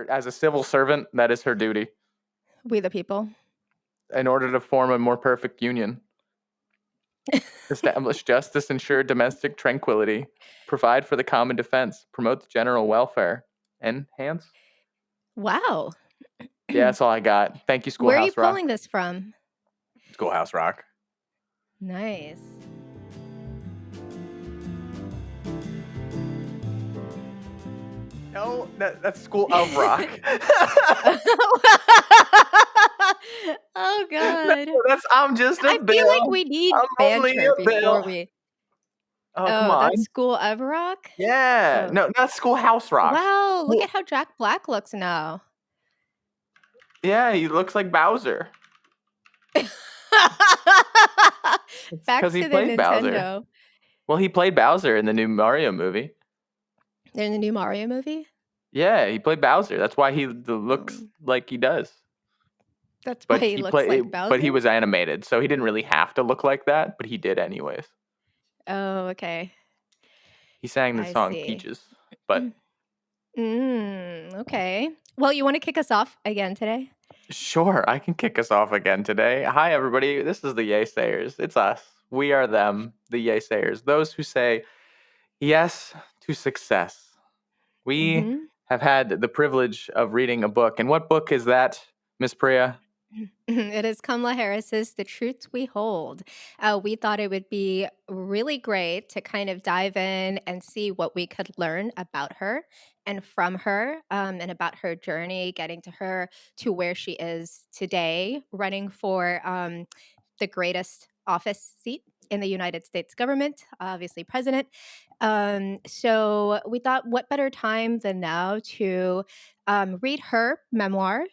as a civil servant, that is her duty. We the people. In order to form a more perfect union. Establish justice, ensure domestic tranquility, provide for the common defense, promote the general welfare, enhance. Wow. Yeah, that's all I got. Thank you, Where are you Schoolhouse Rock. pulling this from? Schoolhouse Rock. Nice. No, that's School of Rock. Oh No, God. I'm just a I feel like bill. we need I'm only banter a bill. before we. Oh, come Oh, that's on. School of Rock? Yeah. Oh. No, not Schoolhouse Rock. Wow, look Well, at how Jack Black looks now. yeah, he looks like Bowser. It's Back because he to the played Bowser. Nintendo. Well, he played Bowser in the new Mario movie. In the new Mario movie? Yeah, he played Bowser. That's why he looks like he does. That's why But he looks like but he Bowser? was animated, so he didn't really have to look like that, but he did anyways. Oh, okay. He sang the I song see. Peaches, but Okay. Well, you want to kick us off again today? sure, I can kick us off again today. Hi, everybody. This is the Yeasayers. It's us. We are them, the Yeasayers. Those who say yes to success. We Mm-hmm. have had the privilege of reading a book. And what book is that, Miss Priya? It is Kamala Harris's The Truths We Hold. We thought it would be really great to kind of dive in and see what we could learn about her and from her, and about her journey, getting to her to where she is today, running for the greatest office seat in the United States government, obviously president. So we thought, what better time than now to read her memoir,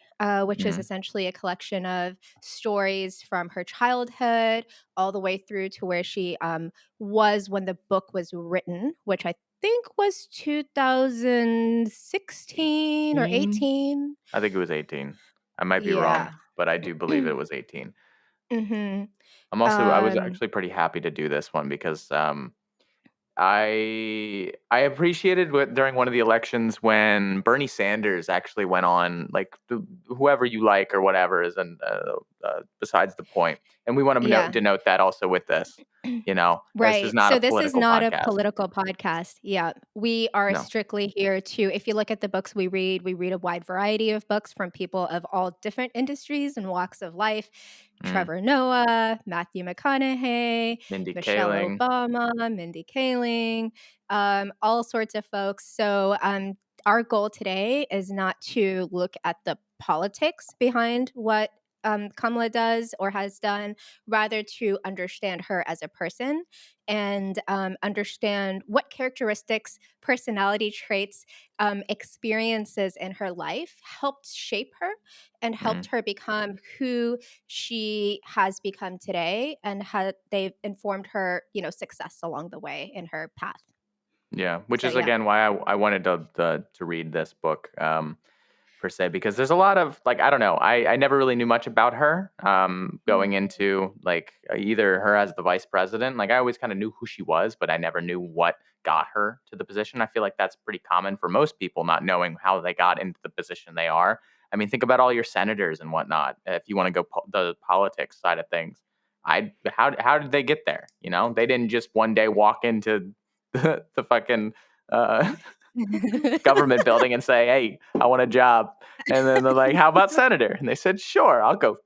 which is Mhm. essentially a collection of stories from her childhood all the way through to where she was when the book was written, which I think was 2016 or 18? 18. I think it was 18. I might be wrong, Yeah. but I do believe it was 18. hmm I was Um, actually pretty happy to do this one because I appreciated during one of the elections when Bernie Sanders actually went on, like whoever you like or whatever is, besides the point. And we want to yeah. denote that also with this. This is Right. not a So this is political not a podcast. political podcast. Yeah. We are No. strictly here to, if you look at the books we read a wide variety of books from people of all different industries and walks of life. Mm. Trevor Noah, Matthew McConaughey, Mindy Michelle Kaling. Obama, Mindy Kaling, all sorts of folks. So our goal today is not to look at the politics behind what Kamala does or has done, rather to understand her as a person and understand what characteristics, personality traits, experiences in her life helped shape her and Mm. helped her become who she has become today, and how they've informed her, success along the way in her path. Yeah, which So is yeah. again why I wanted to read this book. Per se, because there's a lot of, like, I don't know, I never really knew much about her going Mhm. into, like, either her as the vice president. Like, I always kind of knew who she was, but I never knew what got her to the position. I feel like that's pretty common for most people, not knowing how they got into the position they are. I mean, think about all your senators and whatnot. If you want to go the politics side of things, how did they get there? They didn't just one day walk into the fucking uh, government building and say, "Hey, I want a job." And then they're like, "How about senator?" And they said, "Sure, I'll go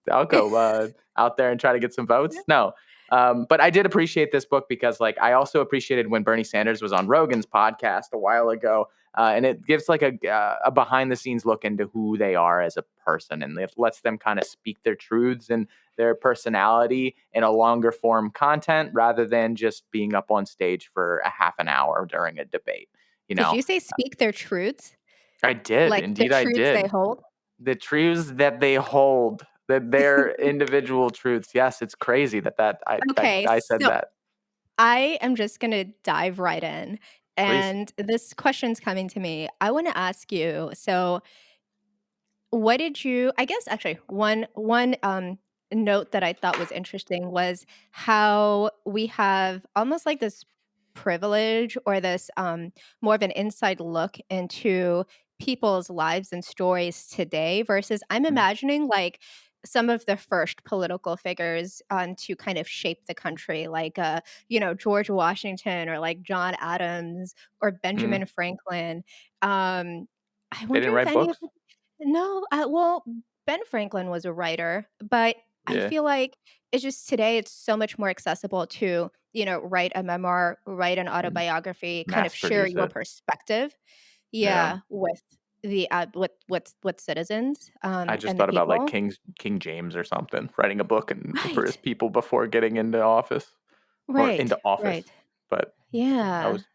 out there and try to get some votes." No. But I did appreciate this book because, like, I also appreciated when Bernie Sanders was on Rogan's podcast a while ago, and it gives like a behind the scenes look into who they are as a person, and it lets them kind of speak their truths and their personality in a longer form content rather than just being up on stage for a half an hour during a debate. You Did know, you say speak their truths? I did, Like the indeed, I truths they did. hold? The truths that they hold, that their individual truths. Yes, it's crazy that Okay, I said so that. I am just going to dive right in. Please. And this question's coming to me. I want to ask you, so what did you, I guess actually one note that I thought was interesting was how we have almost like this privilege or this more of an inside look into people's lives and stories today versus I'm Mhm. imagining, like, some of the first political figures, to kind of shape the country, like, George Washington or, like, John Adams or Mhm. Benjamin Franklin. I They wonder didn't if write any of books? the No, well, Ben Franklin was a writer, but I Yeah. feel like it's just today it's so much more accessible to, write a memoir, write an Mm. autobiography, kind of Mass share produce your it. perspective. Yeah. Yeah, with the, with citizens, I just and the thought about, like, people. King James or something, writing a book and for his Right, people before getting into office or right, into office, right. but that Yeah. was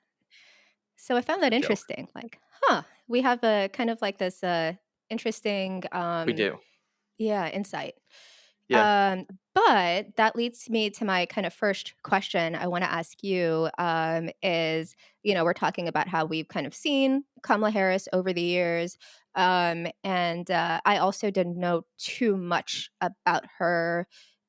So I found just a that joke. interesting, like, huh, we have a kind of like this, interesting, We do. yeah, insight. Yeah. Um, but that leads me to my kind of first question I wanna ask you, is, we're talking about how we've kind of seen Kamala Harris over the years, and, I also didn't know too much about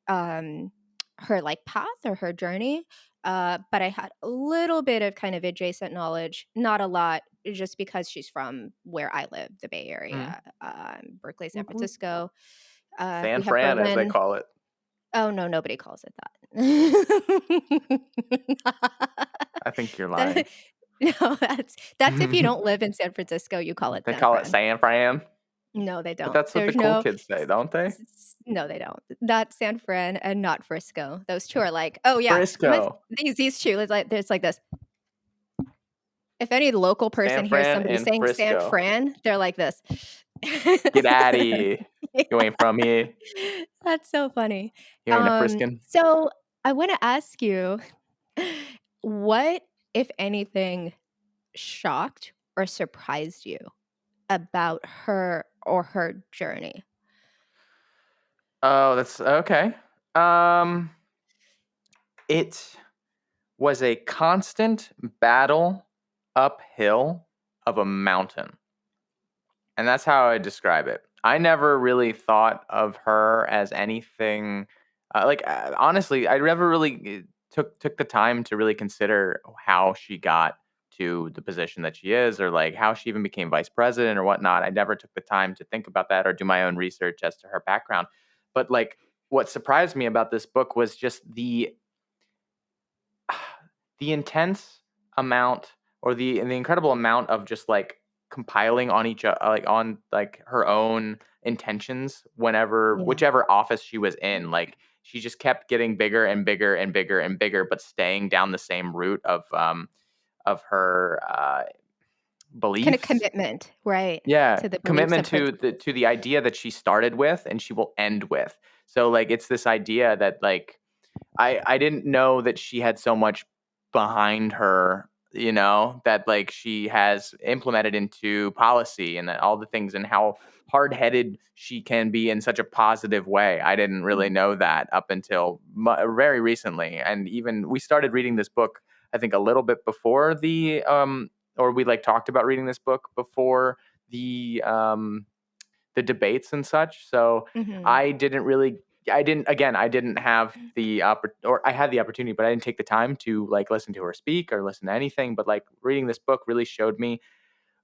um, her, like, path or her journey, but I had a little bit of kind of adjacent knowledge, not a lot, just because she's from where I live, the Bay Mhm. Area, Berkeley, San Woot woot. Francisco. San We have Fran, as they Berlin. call it. Oh, no, nobody calls it that. I think you're lying. That no, that's if you don't live in San Francisco, you call it They San call it Fran. San Fran, No, they but don't. that's what the There's cool no kids say, don't they? no, they don't. Not San Fran and not Frisco. Those 2 are like, "Oh, yeah, Frisco. these 2," it's like there's like this. If any local San person hears Fran somebody and saying San Frisco. Fran, they're like this. Get outta here. You Yeah. ain't from here. That's so funny. You ain't a Friscan. So I wanna ask you, what, if anything, shocked or surprised you about her or her journey? Oh, that's okay. Um, it was a constant battle uphill of a mountain. And that's how I describe it. I never really thought of her as anything honestly, I never really took the time to really consider how she got to the position that she is or like how she even became vice president or whatnot. I never took the time to think about that or do my own research as to her background. But like what surprised me about this book was just the intense amount or the incredible amount of just like compiling on like on like her own intentions whenever Yeah. whichever office she was in, like she just kept getting bigger and bigger and bigger and bigger but staying down the same route of her Kinda beliefs. commitment, right, Yeah, to the beliefs commitment and to principles. the idea that she started with and she will end with. So like it's this idea that like I didn't know that she had so much behind her, that like she has implemented into policy and that all the things and how hard-headed she can be in such a positive way. I didn't really Mhm, know that up until very recently. And even we started reading this book, I think a little bit before or we like talked about reading this book before the debates and such. So mhm. I didn't really I didn't have or I had the opportunity, but I didn't take the time to like listen to her speak or listen to anything. But like reading this book really showed me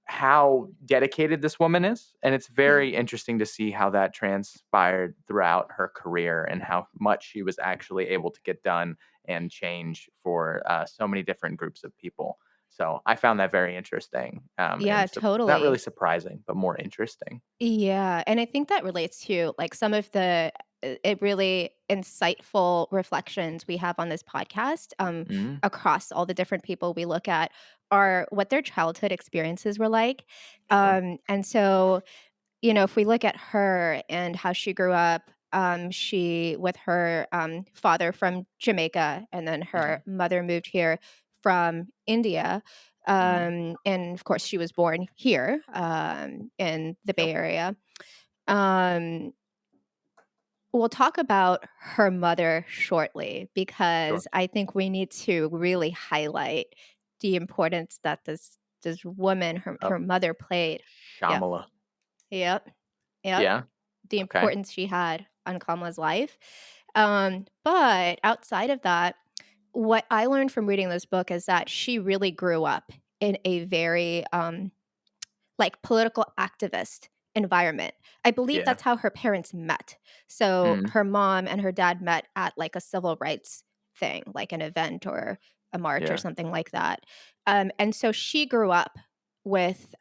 how dedicated this woman is. And it's Yeah. very interesting to see how that transpired throughout her career and how much she was actually able to get done and change for so many different groups of people. So I found that very interesting Yeah, and not really totally. surprising, but more interesting. Yeah, and I think that relates to, like, some of the, it really insightful reflections we have on this podcast, Mhm. across all the different people we look at are what their childhood experiences were like, Sure. and so, if we look at her and how she grew up, she with her, father from Jamaica, and then Mhm. her mother moved here from India, Mhm. and of course, she was born here, in the Bay Yep. Area. Um, we'll talk about her mother shortly Sure. because I think we need to really highlight the importance that this woman, her Of mother played. Yep, Shamala. yep. Yep, Yeah. the Okay. importance she had on Kamala's life. But outside of that, what I learned from reading this book is that she really grew up in a very, like political activist environment. I believe Yeah. that's how her parents met. So Mm. her mom and her dad met at like a civil rights thing, like an event or a march or Yeah. something like that. And so she grew up with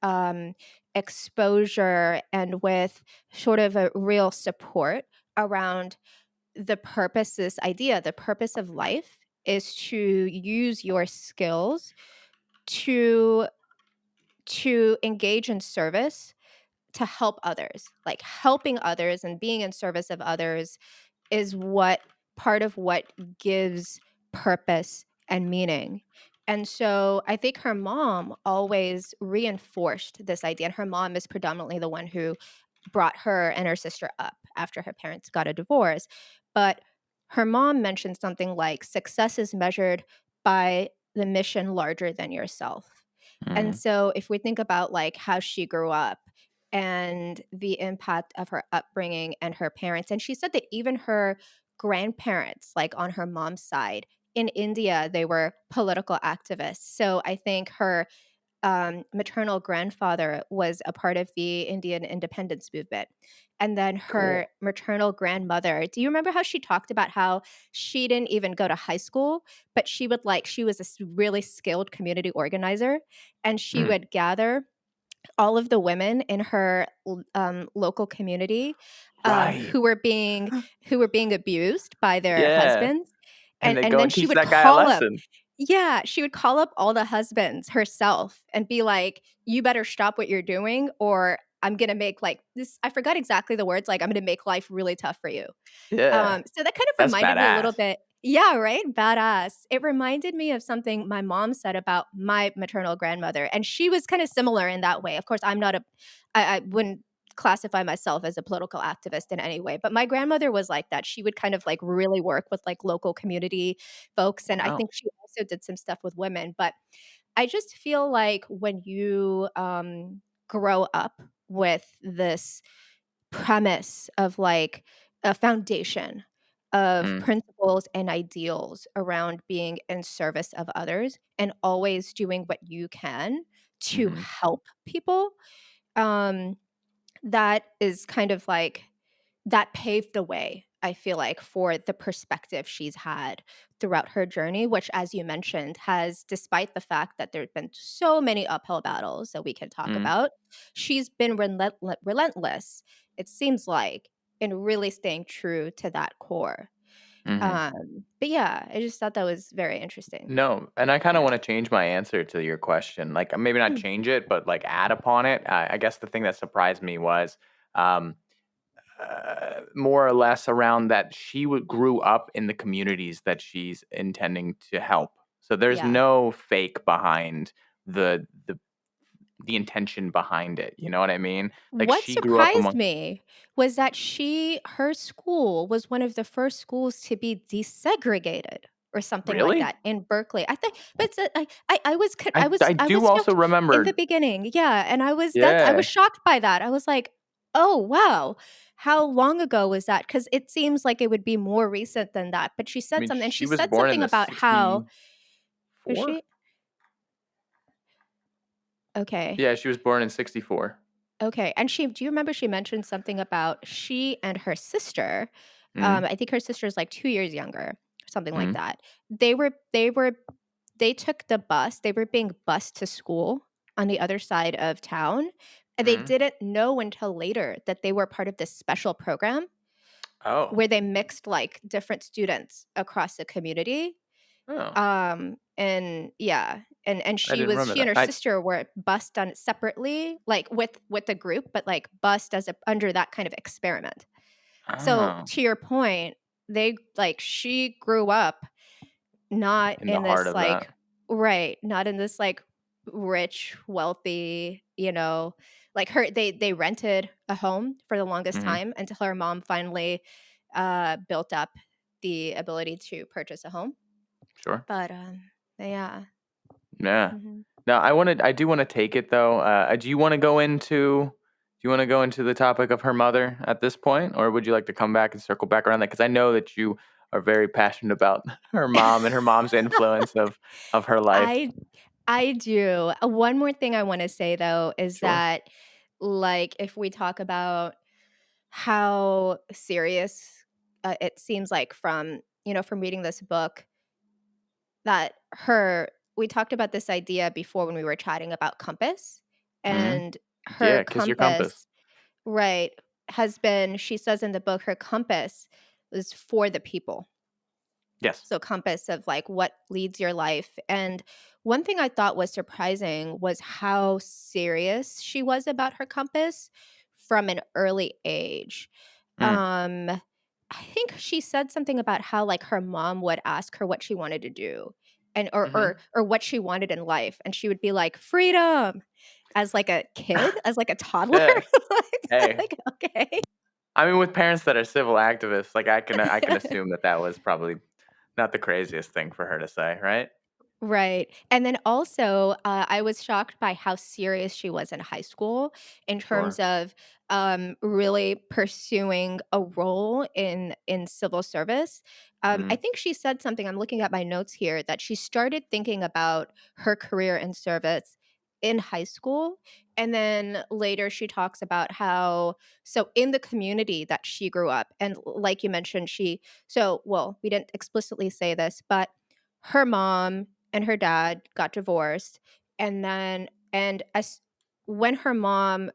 exposure and with sort of a real support around the purpose of life is to use your skills to engage in service to help others. Like helping others and being in service of others is what part of what gives purpose and meaning. And so I think her mom always reinforced this idea. And her mom is predominantly the one who brought her and her sister up after her parents got a divorce. But her mom mentioned something like success is measured by the mission larger than yourself. And Mm. so if we think about like how she grew up and the impact of her upbringing and her parents, and she said that even her grandparents, like on her mom's side in India, they were political activists. So I think her maternal grandfather was a part of the Indian independence movement. And then her Cool. maternal grandmother, do you remember how she talked about how she didn't even go to high school, but she was a really skilled community organizer and she Mm. would gather all of the women in her local community Right. who were being abused by their Yeah. husbands, And they and go then and teach that guy a lesson. she would call up all the husbands herself and be like, "You better stop what you're doing, or I'm gonna make like this." I forgot exactly the words. Like, "I'm gonna make life really tough for you." Yeah. So that kind of That's reminded me a little badass. bit. Yeah, right? Badass. It reminded me of something my mom said about my maternal grandmother, and she was kind of similar in that way. Of course, I wouldn't classify myself as a political activist in any way, but my grandmother was like that. She would kind of like really work with like local community folks, and I Wow. think she also did some stuff with women. But I just feel like when you grow up with this premise of like a foundation of Mm. principles and ideals around being in service of others and always doing what you can to Mhm. help people, um, that is kind of like that paved the way, I feel like, for the perspective she's had throughout her journey, which, as you mentioned, has, despite the fact that there have been so many uphill battles that we can talk Mm. about, she's been relentless, it seems like, in really staying true to that core. Mhm. But yeah, I just thought that was very interesting. No, and I kinda Yeah. wanna change my answer to your question, like, maybe not Mm, change it, but, like, add upon it. I guess the thing that surprised me was, um, more or less around that she would grew up in the communities that she's intending to help. So there's yeah. no fake behind the intention behind it, you know what I mean? Like, What she grew up surprised among. me was that her school was one of the first schools to be desegregated or something like Really? that in Berkeley. I think, but it's I was I I do was also shocked in the remember. beginning, yeah, and I was Yeah. shocked by that. I was like, oh wow, how long ago was that? Because it seems like it would be more recent than that. But she I said mean, something, and she she was said born in something the about how was 64? she okay. Yeah, she was born in '64. Okay, and do you remember she mentioned something about she and her sister, Mhm, I think her sister is like 2 years younger, something like mhm, that. They took the bus, they were being bused to school on the other side of town, and they mhm. didn't know until later that they were part of this special program Oh, where they mixed, like, different students across the community. oh, And yeah, and I didn't remember she and that. her sister were bussed on separately, like, with the group, but, like, bussed as a under that kind of experiment. So, Oh, to your point, she grew up not in the in heart this, of that. like right, not in this, like, rich, wealthy, like, they rented a home for the longest Mhm, time until her mom finally, built up the ability to purchase a home. sure. But, yeah. Yeah. Mhm. Now I do wanna take it though, do you wanna go into the topic of her mother at this point, or would you like to come back and circle back around that? Because I know that you are very passionate about her mom and her mom's influence of her life. I I do. One more thing I wanna say, though, is Sure. that, like, if we talk about how serious, it seems like from reading this book, that her we talked about this idea before when we were chatting about compass, Mhm. and her Yeah, kiss your compass. compass. Right, has been she says in the book her compass is for the people. Yes. So compass of like what leads your life. And one thing I thought was surprising was how serious she was about her compass from an early age. Mm. I think she said something about how like her mom would ask her what she wanted to do and Mhm. or what she wanted in life, and she would be like freedom as like a kid, as like a toddler. Yeah. like, Hey, like okay. I mean, with parents that are civil activists, like, I can assume that that was probably not the craziest thing for her to say, right? Right. And then also, I was shocked by how serious she was in high school in terms Sure. of really pursuing a role in civil service. I Mm. think she said something. I'm looking at my notes here that she started thinking about her career in service in high school, and then later she talks about how so in the community that she grew up, and like you mentioned, we didn't explicitly say this, but her mom and her dad got divorced, and then and as when her mom,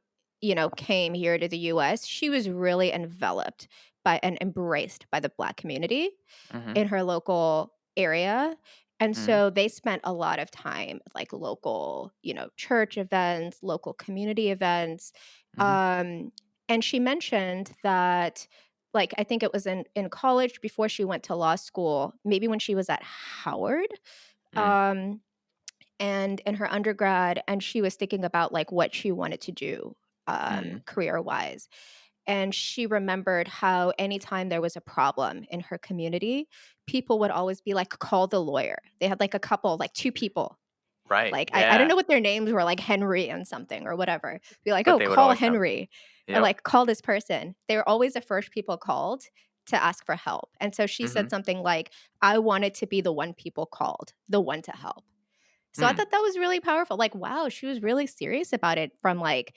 came here to the US, she was really enveloped by and embraced by the Black community Mhm. in her local area, and Mhm. so they spent a lot of time at, like, local, church events, local community events, Mhm. um, and she mentioned that, like, I think it was in college before she went to law school, maybe when she was at Howard, Mm. um, and in her undergrad, and she was thinking about, like, what she wanted to do, Mm. career-wise, and she remembered how anytime there was a problem in her community, people would always be like, "Call the lawyer." They had, like, a couple, like, 2 people, Right. like, I don't Yeah. know what their names were, like Henry and something or whatever. Be like, But "Oh, they would call always have. Henry," or, Yep. like, "Call this person." They were always the first people called to ask for help, and so she said Mhm. something like, "I wanted to be the one people called, the one to help." So I Hmm. thought that was really powerful, like, wow, she was really serious about it from, like,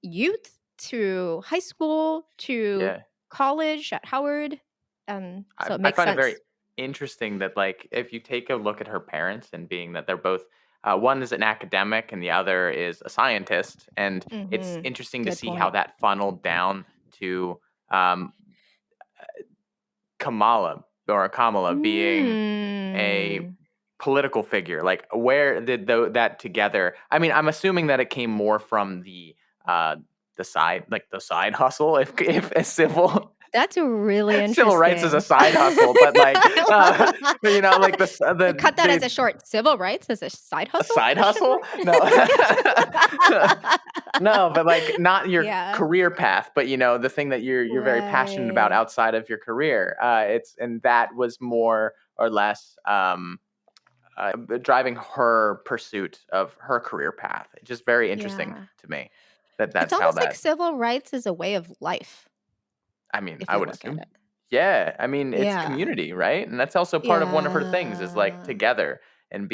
youth to high school to Yeah. college at Howard, I so it I makes find it very sense. interesting that, like, if you take a look at her parents and being that they're both one is an academic and the other is a scientist, and it's Mhm. interesting to Good see how point. that funneled down to, um, Kamala being a Mm. political figure. Like, where did that together I mean, I'm assuming that it came more from uh, the side hustle, if a That's really civil rights is a interesting. side hustle, but, like, like, Cut that as a short. Civil rights as a side a hustle? side Question hustle? No. mark. No, but, like, not your Yeah. career path, but, the thing that you're very passionate about Right. outside of your career. And that was more or less, driving her pursuit of her career path. It's just very interesting Yeah. to me that It's that's how almost like that civil rights is a way of life, I mean, if I you would look at assume. it. Yeah, I mean, it's Yeah. community, right? And that's also part of one of her things is, like, Yeah. together and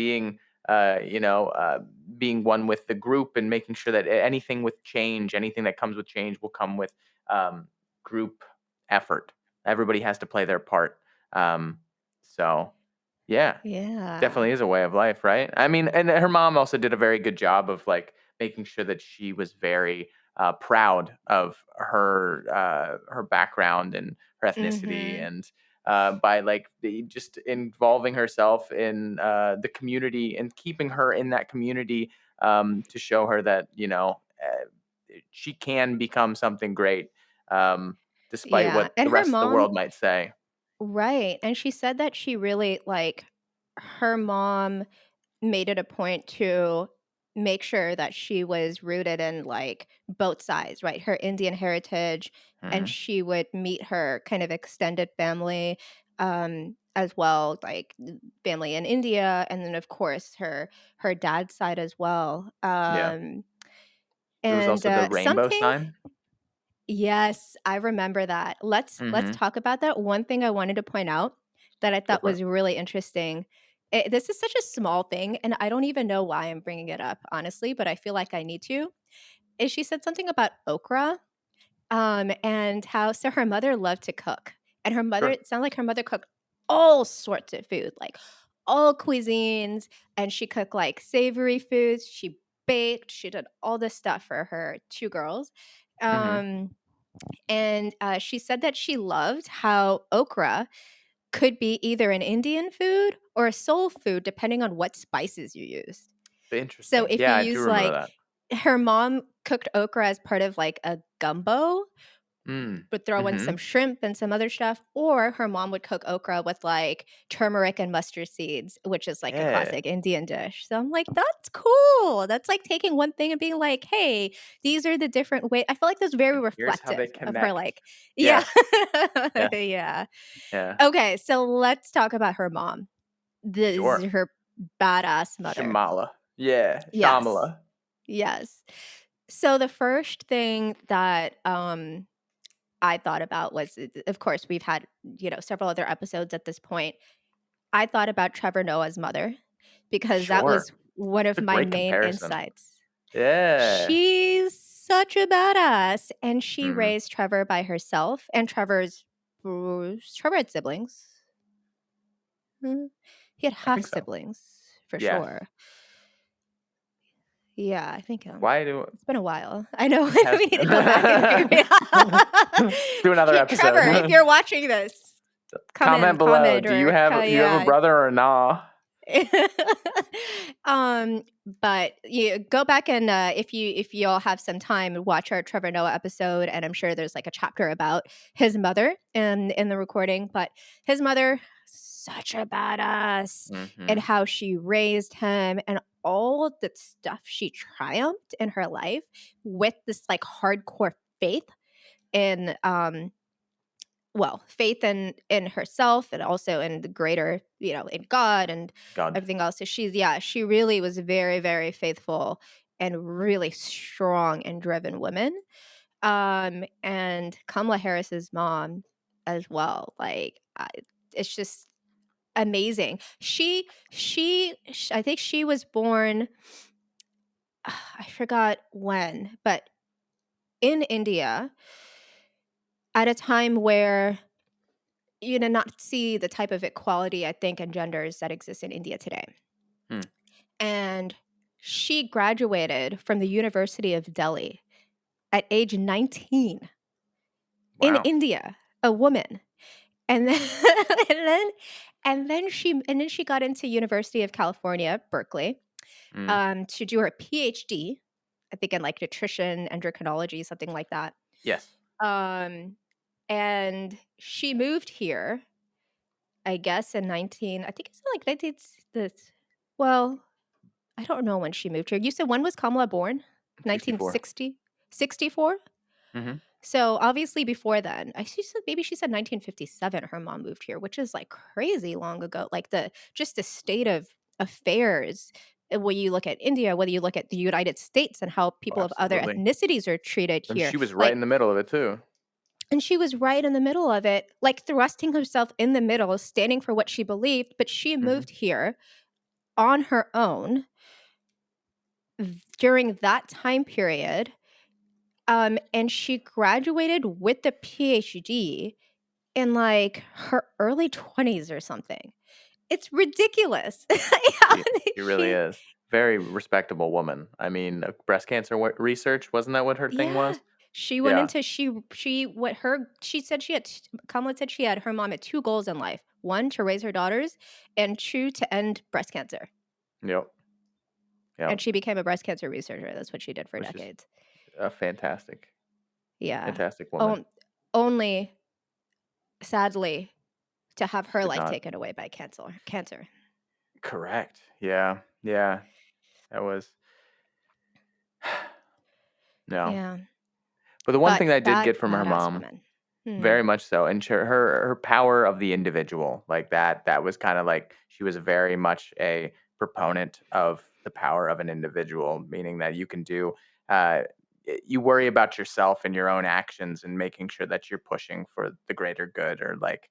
uh, you know, uh, being one with the group and making sure that anything with change, anything that comes with change will come with um, group effort. Everybody has to play their part. Um, so, yeah. Yeah. Definitely is a way of life, right? I mean, and her mom also did a very good job of, like, making sure that she was very, proud of her background and her ethnicity Mhm. and, by, like, just involving herself in, the community and keeping her in that community, to show her that, she can become something great, despite Yeah, what and the her rest of the mom. world might say. Right, and she said that she really like, her mom made it a point to make sure that she was rooted in, like, both sides, right? Her Indian heritage, and Mhm. she would meet her kind of extended family, as well, like, family in India, and then, of course, her dad's side as well, Yeah. There was and, also the rainbow something. sign. Yes, I remember that. Let's Mhm. talk about that. One thing I wanted to point out that I Go thought for it. was really interesting this is such a small thing, and I don't even know why I'm bringing it up, honestly, but I feel like I need to. Is she said something about okra, and how so her mother loved to cook, and her mother Sure. it sounded like her mother cooked all sorts of food, like all cuisines, and she cooked like savory foods. She baked. She did all this stuff for her two girls. Hmm. Um, and she said that she loved how okra could be either an Indian food or a soul food, depending on what spices you used. So Interesting. if you Yeah, I do use remember like that. her mom cooked okra as part of like a gumbo, Mm. would throw in some Hmm. shrimp and some other stuff, or her mom would cook okra with like turmeric and mustard seeds, which is like a Yeah. classic Indian dish. So I'm like, that's cool. That's like taking one thing and being like, hey, these are the different ways. I feel like that's very And here's how they reflective of her, connect. like, yeah. Yes. Yes. Yeah. Yeah. Okay, so let's talk about her mom. This Sure. is her badass mother. Shamala. Yeah. Yes. Shamala. Yes. So the first thing that I thought about was, of course, we've had, several other episodes at this point. I thought about Trevor Noah's mother because that Sure. was one It's of a my great main comparison. insights. Yeah. She's such a badass, and she Mhm. raised Trevor by herself. And Trevor had siblings. Mm, He had I half think so. siblings for Yes. sure. Yeah, I think Why do it's been a while. I know it has we need to been. go back and figure it out. Do another Trevor, if episode. you're watching this, Comment below. comment Do you or have a yeah. brother or nah? um, but you go back and if you all have some time, watch our Trevor Noah episode, and I'm sure there's like a chapter about his mother in the recording. But his mother, such a badass, and Mhm. how she raised him, and all the stuff she triumphed in her life with this like hardcore faith in faith in herself and also in the greater, in God and God. everything else. So she really was very, very faithful and really strong and driven woman. And Kamala Harris's mom as well. Like, it's just amazing. I think she was born. I forgot when, but in India at a time where not see the type of equality, I think, in genders that exists in India today. Hmm. And she graduated from the University of Delhi at age 19 in Wow. India, a woman. And then and then and then she got into University of California, Berkeley, Mm. to do her PhD, I think in like nutrition, endocrinology, something like that. Yes. Um, and she moved here I guess I think it's like 19 this well, I don't know when she moved here. You said when was Kamala born? 64. 1960? 64? Mhm. So, obviously before then. She said maybe she said 1957 her mom moved here, which is like crazy long ago. Like the state of affairs when you look at India, whether you look at the United States and how Oh, people of other absolutely. ethnicities are treated And here. she was right Like in the middle of it too. and she was right in the middle of it, like thrusting herself in the middle, standing for what she believed, but she Mhm. moved here on her own during that time period. And she graduated with the PhD in like her early 20s or something. It's ridiculous. Yeah, She really is. Very respectable woman. I mean, breast cancer research, wasn't that what her thing yeah. was? She went Yeah. into she what her she said she had Kamala said she had her mom had two goals in life. One, to raise her daughters, and two, to end breast cancer. Yep. And Yep. she became a breast cancer researcher. That's what she did for Which is decades. a fantastic, Yeah. fantastic woman. On, only sadly to have her Did life not. taken away by cancer. Correct. Yeah. Yeah. That was no. Yeah. But the one But thing that I did that get from her badass mom, woman. Hmm. very much so, and her power of the individual, like that was kind of like she was very much a proponent of the power of an individual, meaning that you can do uh you worry about yourself and your own actions and making sure that you're pushing for the greater good or like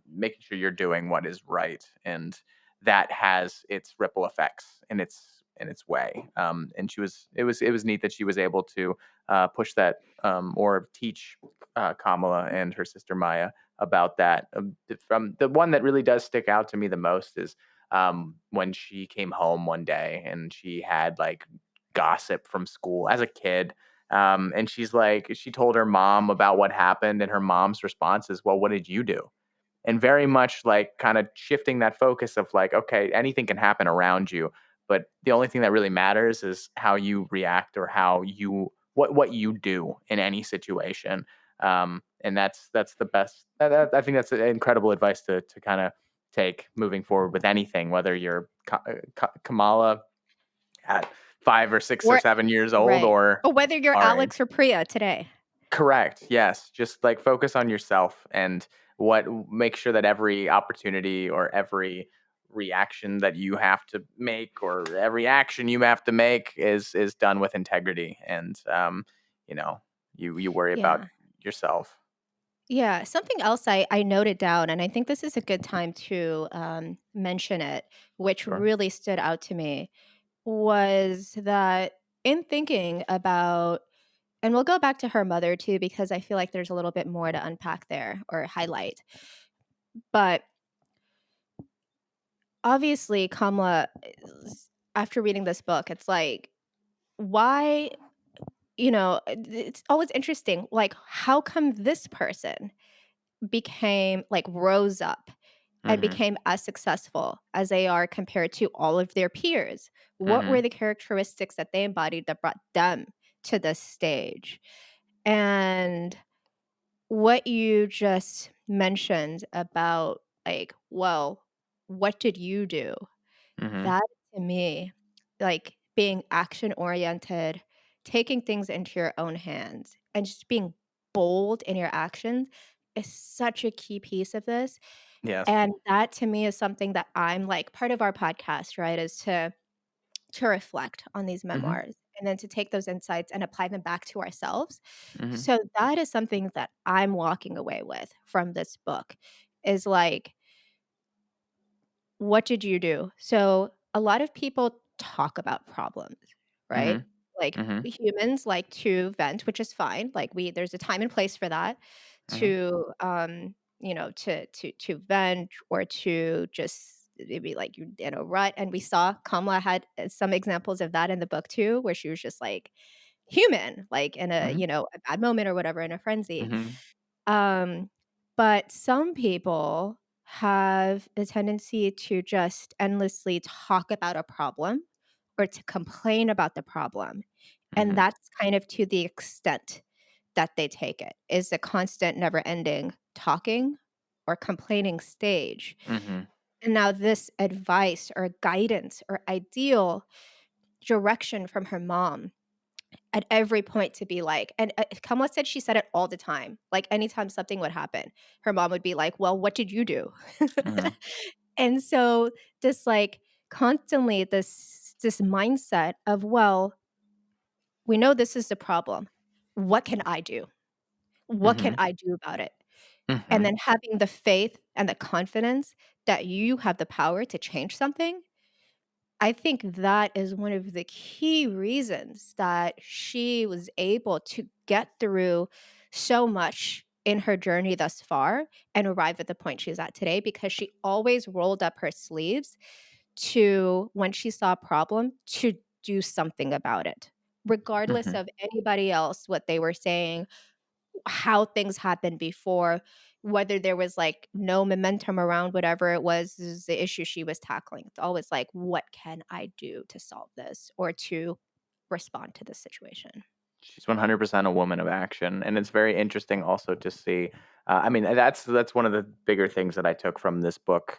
making sure you're doing what is right. And that has its ripple effects in its way. And it was neat that she was able to push that or teach Kamala and her sister Maya about that. From the one that really does stick out to me the most is when she came home one day and she had like gossip from school as a kid. And she told her mom about what happened, and her mom's response is, "Well, what did you do?" And very much like kind of shifting that focus of like, okay, anything can happen around you, but the only thing that really matters is how you react or what you do in any situation. And that's the best. I think that's incredible advice to kind of take moving forward with anything, whether you're Kamala at 5 or 6 or 7 years old, Right. or Or whether you're our Alex age. or Priya today. Correct. Yes. Just like focus on yourself and what make sure that every opportunity or every reaction that you have to make or every action you have to make is done with integrity, and you know you worry about Yeah. yourself. Yeah. Something else I noted down, and I think this is a good time to mention it, which Sure. really stood out to me, was that in thinking about, and we'll go back to her mother too, because I feel like there's a little bit more to unpack there or highlight. But obviously, Kamala, after reading this book, it's like, why, it's always interesting. Like, how come this person became like rose up and Mhm. became as successful as they are compared to all of their peers? What were Mhm. the characteristics that they embodied that brought them to this stage? And what you just mentioned about, like, well, what did you do? Mhm. That to me, like being action oriented, taking things into your own hands, and just being bold in your actions is such a key piece of this. Yes. And that to me is something that I'm like, part of our podcast, right, is to reflect on these Mhm. memoirs and then to take those insights and apply them back to ourselves. Mhm. So that is something that I'm walking away with from this book, is like, what did you do? So a lot of people talk about problems, right? Mhm. Like Mhm. humans like to vent, which is fine. Like there's a time and place for that, Mhm. to to vent or to just maybe like you in a rut. And we saw Kamala had some examples of that in the book too, where she was just like human, like in a, Mhm. a bad moment or whatever, in a frenzy. Mhm. Um, but some people have a tendency to just endlessly talk about a problem or to complain about the problem. And Mhm. that's kind of to the extent that they take it, is a constant, never ending talking or complaining stage. Mhm. And now, this advice or guidance or ideal direction from her mom at every point to be like, and Kamala said she said it all the time. Like anytime something would happen, her mom would be like, "Well, what did you do?" Mhm. And so this like constantly this mindset of, well, we know this is the problem. What can I do? What can Mhm. I do about it? And Mhm. then having the faith and the confidence that you have the power to change something. I think that is one of the key reasons that she was able to get through so much in her journey thus far and arrive at the point she's at today, because she always rolled up her sleeves to, when she saw a problem, to do something about it, regardless Mhm. of anybody else, what they were saying, how things happened before, whether there was like no momentum around whatever it was is the issue she was tackling. It's always like, what can I do to solve this or to respond to this situation? She's 100% a woman of action, and it's very interesting also to see. I mean, that's one of the bigger things that I took from this book.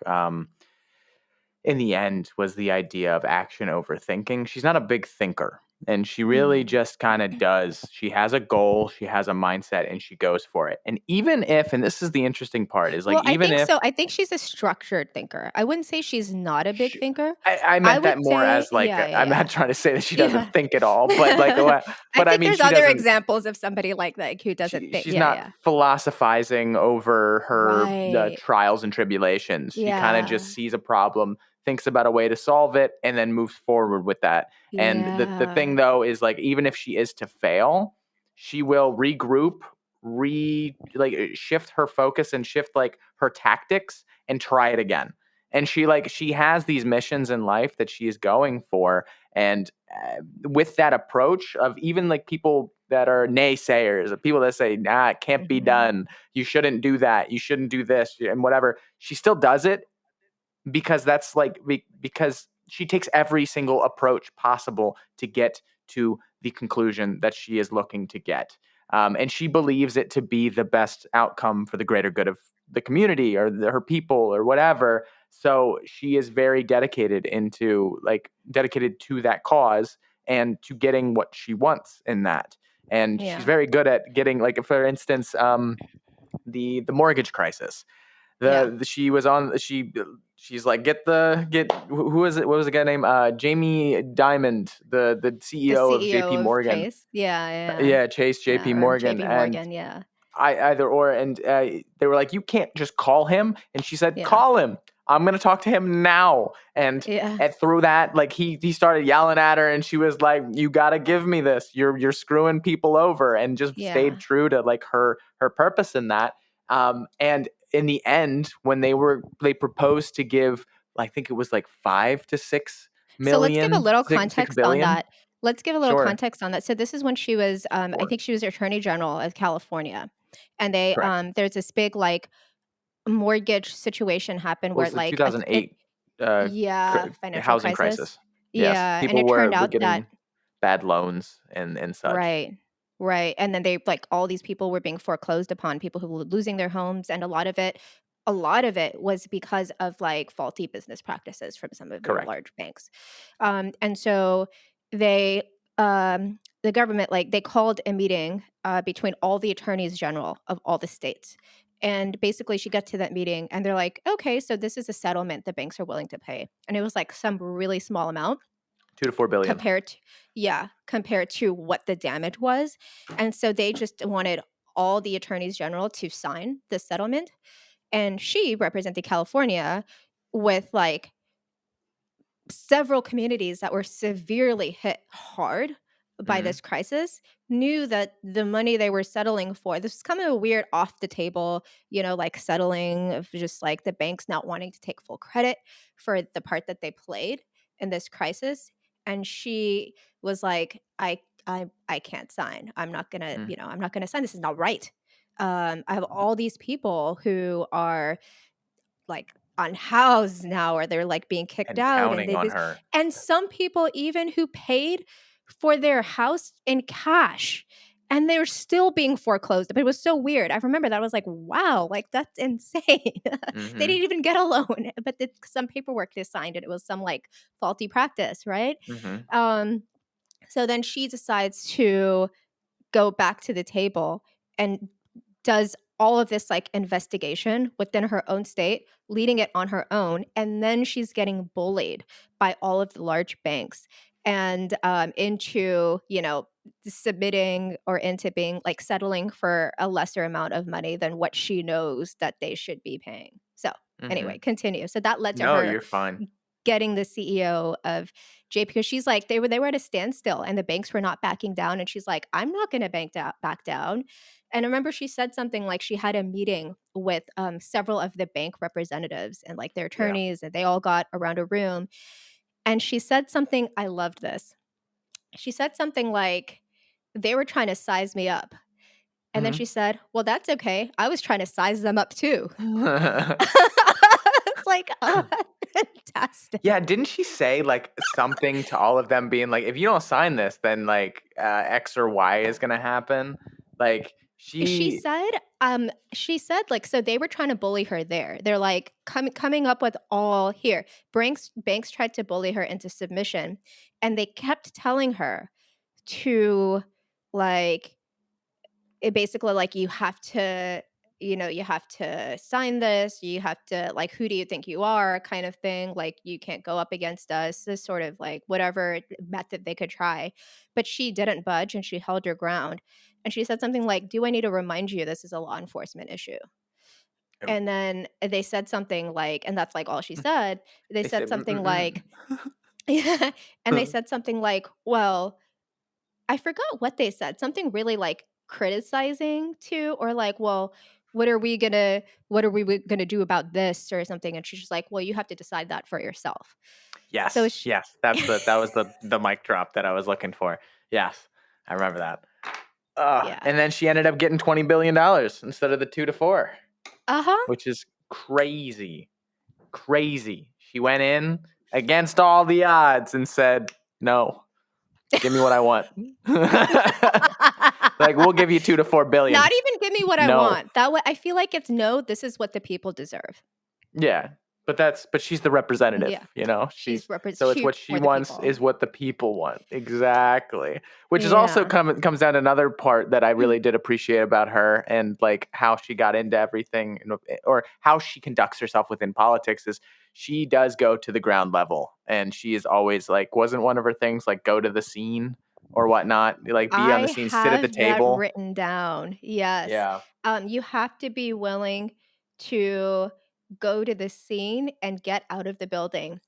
In the end, was the idea of action over thinking. She's not a big thinker, and she really Mm. just kind of does. She has a goal, she has a mindset, and she goes for it. And even if, and this is the interesting part, is like Well, I even think if so. I think she's a structured thinker. I wouldn't say she's not a big Sh thinker. I I meant would that more say, as like, yeah, yeah, I'm yeah. not trying to say that she doesn't Yeah. think at all, but like, I but I think mean, there's she other doesn't. examples of somebody like who doesn't think. She's Yeah, not yeah. philosophizing over her Right. trials and tribulations. She kind of Yeah. just sees a problem, thinks about a way to solve it, and then moves forward with that. And the Yeah. thing though is like, even if she is to fail, she will regroup, shift her focus and shift like her tactics and try it again. And she has these missions in life that she is going for, and with that approach of even like people that are naysayers, people that say, nah, it can't be Mhm. done, you shouldn't do that, you shouldn't do this, and whatever, she still does it, because that's like because she takes every single approach possible to get to the conclusion that she is looking to get. And she believes it to be the best outcome for the greater good of the community or her people or whatever. So she is very dedicated to that cause and to getting what she wants in that. And she's Yeah. very good at getting, like, for instance, the mortgage crisis. Yeah. She was on she's like, get who is it? What was the guy name? Jamie Dimon, the The CEO of CEO JP of Morgan. Chase. Yeah, yeah. Yeah, Chase Yeah, JP or Morgan. JP And Morgan, yeah. either or, and they were like, you can't just call him, and she said, Yeah. call him, I'm gonna talk to him now. And Yeah. through that, like, he started yelling at her, and she was like, you gotta give me this, you're screwing people over, and just stayed Yeah. true to like her purpose in that. And in the end, when they proposed to give, I think it was like 5 to 6 So let's give a million, little 6 context on billion. that. Let's give a little Sure. context on that. So this is when she was, I Or think she was Attorney General of California, and correct. there's this big like mortgage situation happened What where was the like it 2008 uh, yeah, financial housing crisis. crisis? Yes, Yeah, and people it turned were out that getting bad loans and such. right. Right. And then they like all these people were being foreclosed upon, people who were losing their homes. And a lot of it was because of like faulty business practices from some of their Correct. large banks. And so they, the government, like they called a meeting between all the attorneys general of all the states. And basically, she got to that meeting and they're like, okay, so this is a settlement the banks are willing to pay. And it was like some really small amount 2 to 4 billion. compared to yeah, compared to what the damage was, and so they just wanted all the attorneys general to sign the settlement, and she represented California with, like, several communities that were severely hit hard by Mhm. this crisis knew that the money they were settling for this is kind of a weird off the table, like settling of just like the banks not wanting to take full credit for the part that they played in this crisis. And she was like, I can't sign. Mm. I'm not gonna sign. This is not right. I have all these people who are like unhoused now or they're like being kicked And out and counting they on just her. and some people even who paid for their house in cash and they're still being foreclosed. But it was so weird. I remember that I was like, wow, like that's insane. They Mhm. didn't even get a loan, but some paperwork they signed and it was some like faulty practice, right? Mhm. Um, so then she decides to go back to the table and does all of this like investigation within her own state, leading it on her own, and then she's getting bullied by all of the large banks and into submitting or into being like settling for a lesser amount of money than what she knows that they should be paying. So anyway, Mhm. continue. So that led to No, her you're fine. getting the CEO of JP because she's like they were at a standstill and the banks were not backing down and she's like, I'm not going to back down. And I remember she said something like she had a meeting with several of the bank representatives and like their Yeah. attorneys and they all got around a room and she said something. I loved this. She said something like they were trying to size me up. And then Mhm. she said, well, that's okay. I was trying to size them up too. It's like, oh, fantastic. Yeah, didn't she say, like, something to all of them being like, "If you don't sign this, then, like, X or Y is gonna happen?" Like, She she said, like, so they were trying to bully her there. They're like coming up with all here. Banks tried to bully her into submission, and they kept telling her to like it basically like you have to sign this, you have to like who do you think you are kind of thing, like you can't go up against us, this sort of like whatever method they could try. But she didn't budge and she held her ground. And she said something like, "Do I need to remind you this is a law enforcement issue?" Oh, And then they said something like, and that's like all she said. They they said said, something "Mm-mm-mm." like, yeah, and they said something like, well, I forgot what they said. Something really like criticizing too, or like, well, what are we gonna do about this or something? And she's just like, well, you have to decide that for yourself. So Yes, sh yes, that was the mic drop that I was looking for. Yes, I remember that. yeah. And then she ended up getting $20 billion instead of the 2 to 4, Uh-huh. which is crazy. Crazy. She went in against all the odds and said, "No, give me what I want." Like, "We'll give you 2 to 4 billion." Not even give me what I No. want. That way I feel like it's no, this is what the people deserve. Yeah, but she's the representative, Yeah. you know? So it's She what she for the wants people. is what the people want. Exactly. Which is also Yeah. comes down to another part that I Mm. really did appreciate about her and, like, how she got into everything, or how she conducts herself within politics is she does go to the ground level, and she is always, like, wasn't one of her things, like, go to the scene or whatnot, like, be on the I scene, sit at the have that table? written down. Yes. Yeah, You have to be willing to go to the scene and get out of the building.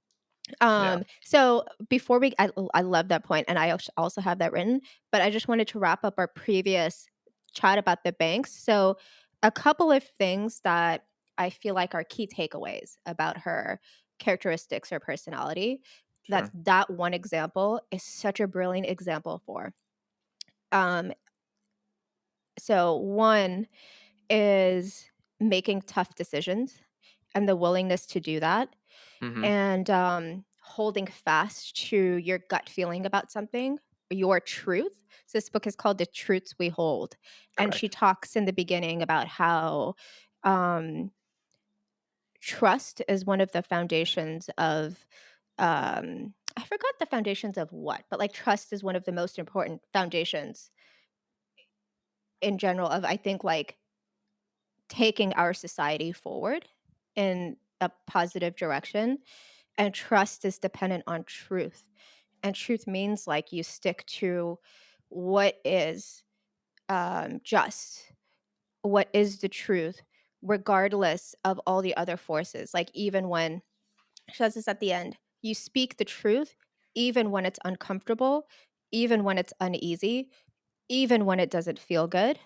yeah, So before I love that point, and I also have that written, but I just wanted to wrap up our previous chat about the banks. So a couple of things that I feel like are key takeaways about her characteristics or personality. sure. That one example is such a brilliant example for. Um, so one is making tough decisions and the willingness to do that, Mhm. and holding fast to your gut feeling about something, your truth. So this book is called The Truths We Hold, and she Correct. talks in the beginning about how um, trust is one of the foundations of I forgot the foundations of what, but like trust is one of the most important foundations in general of, I think, like taking our society forward in a positive direction. And trust is dependent on truth. And truth means like you stick to what is just, what is the truth, regardless of all the other forces. Like, even when, she says this at the end, you speak the truth, even when it's uncomfortable, even when it's uneasy, even when it doesn't feel good.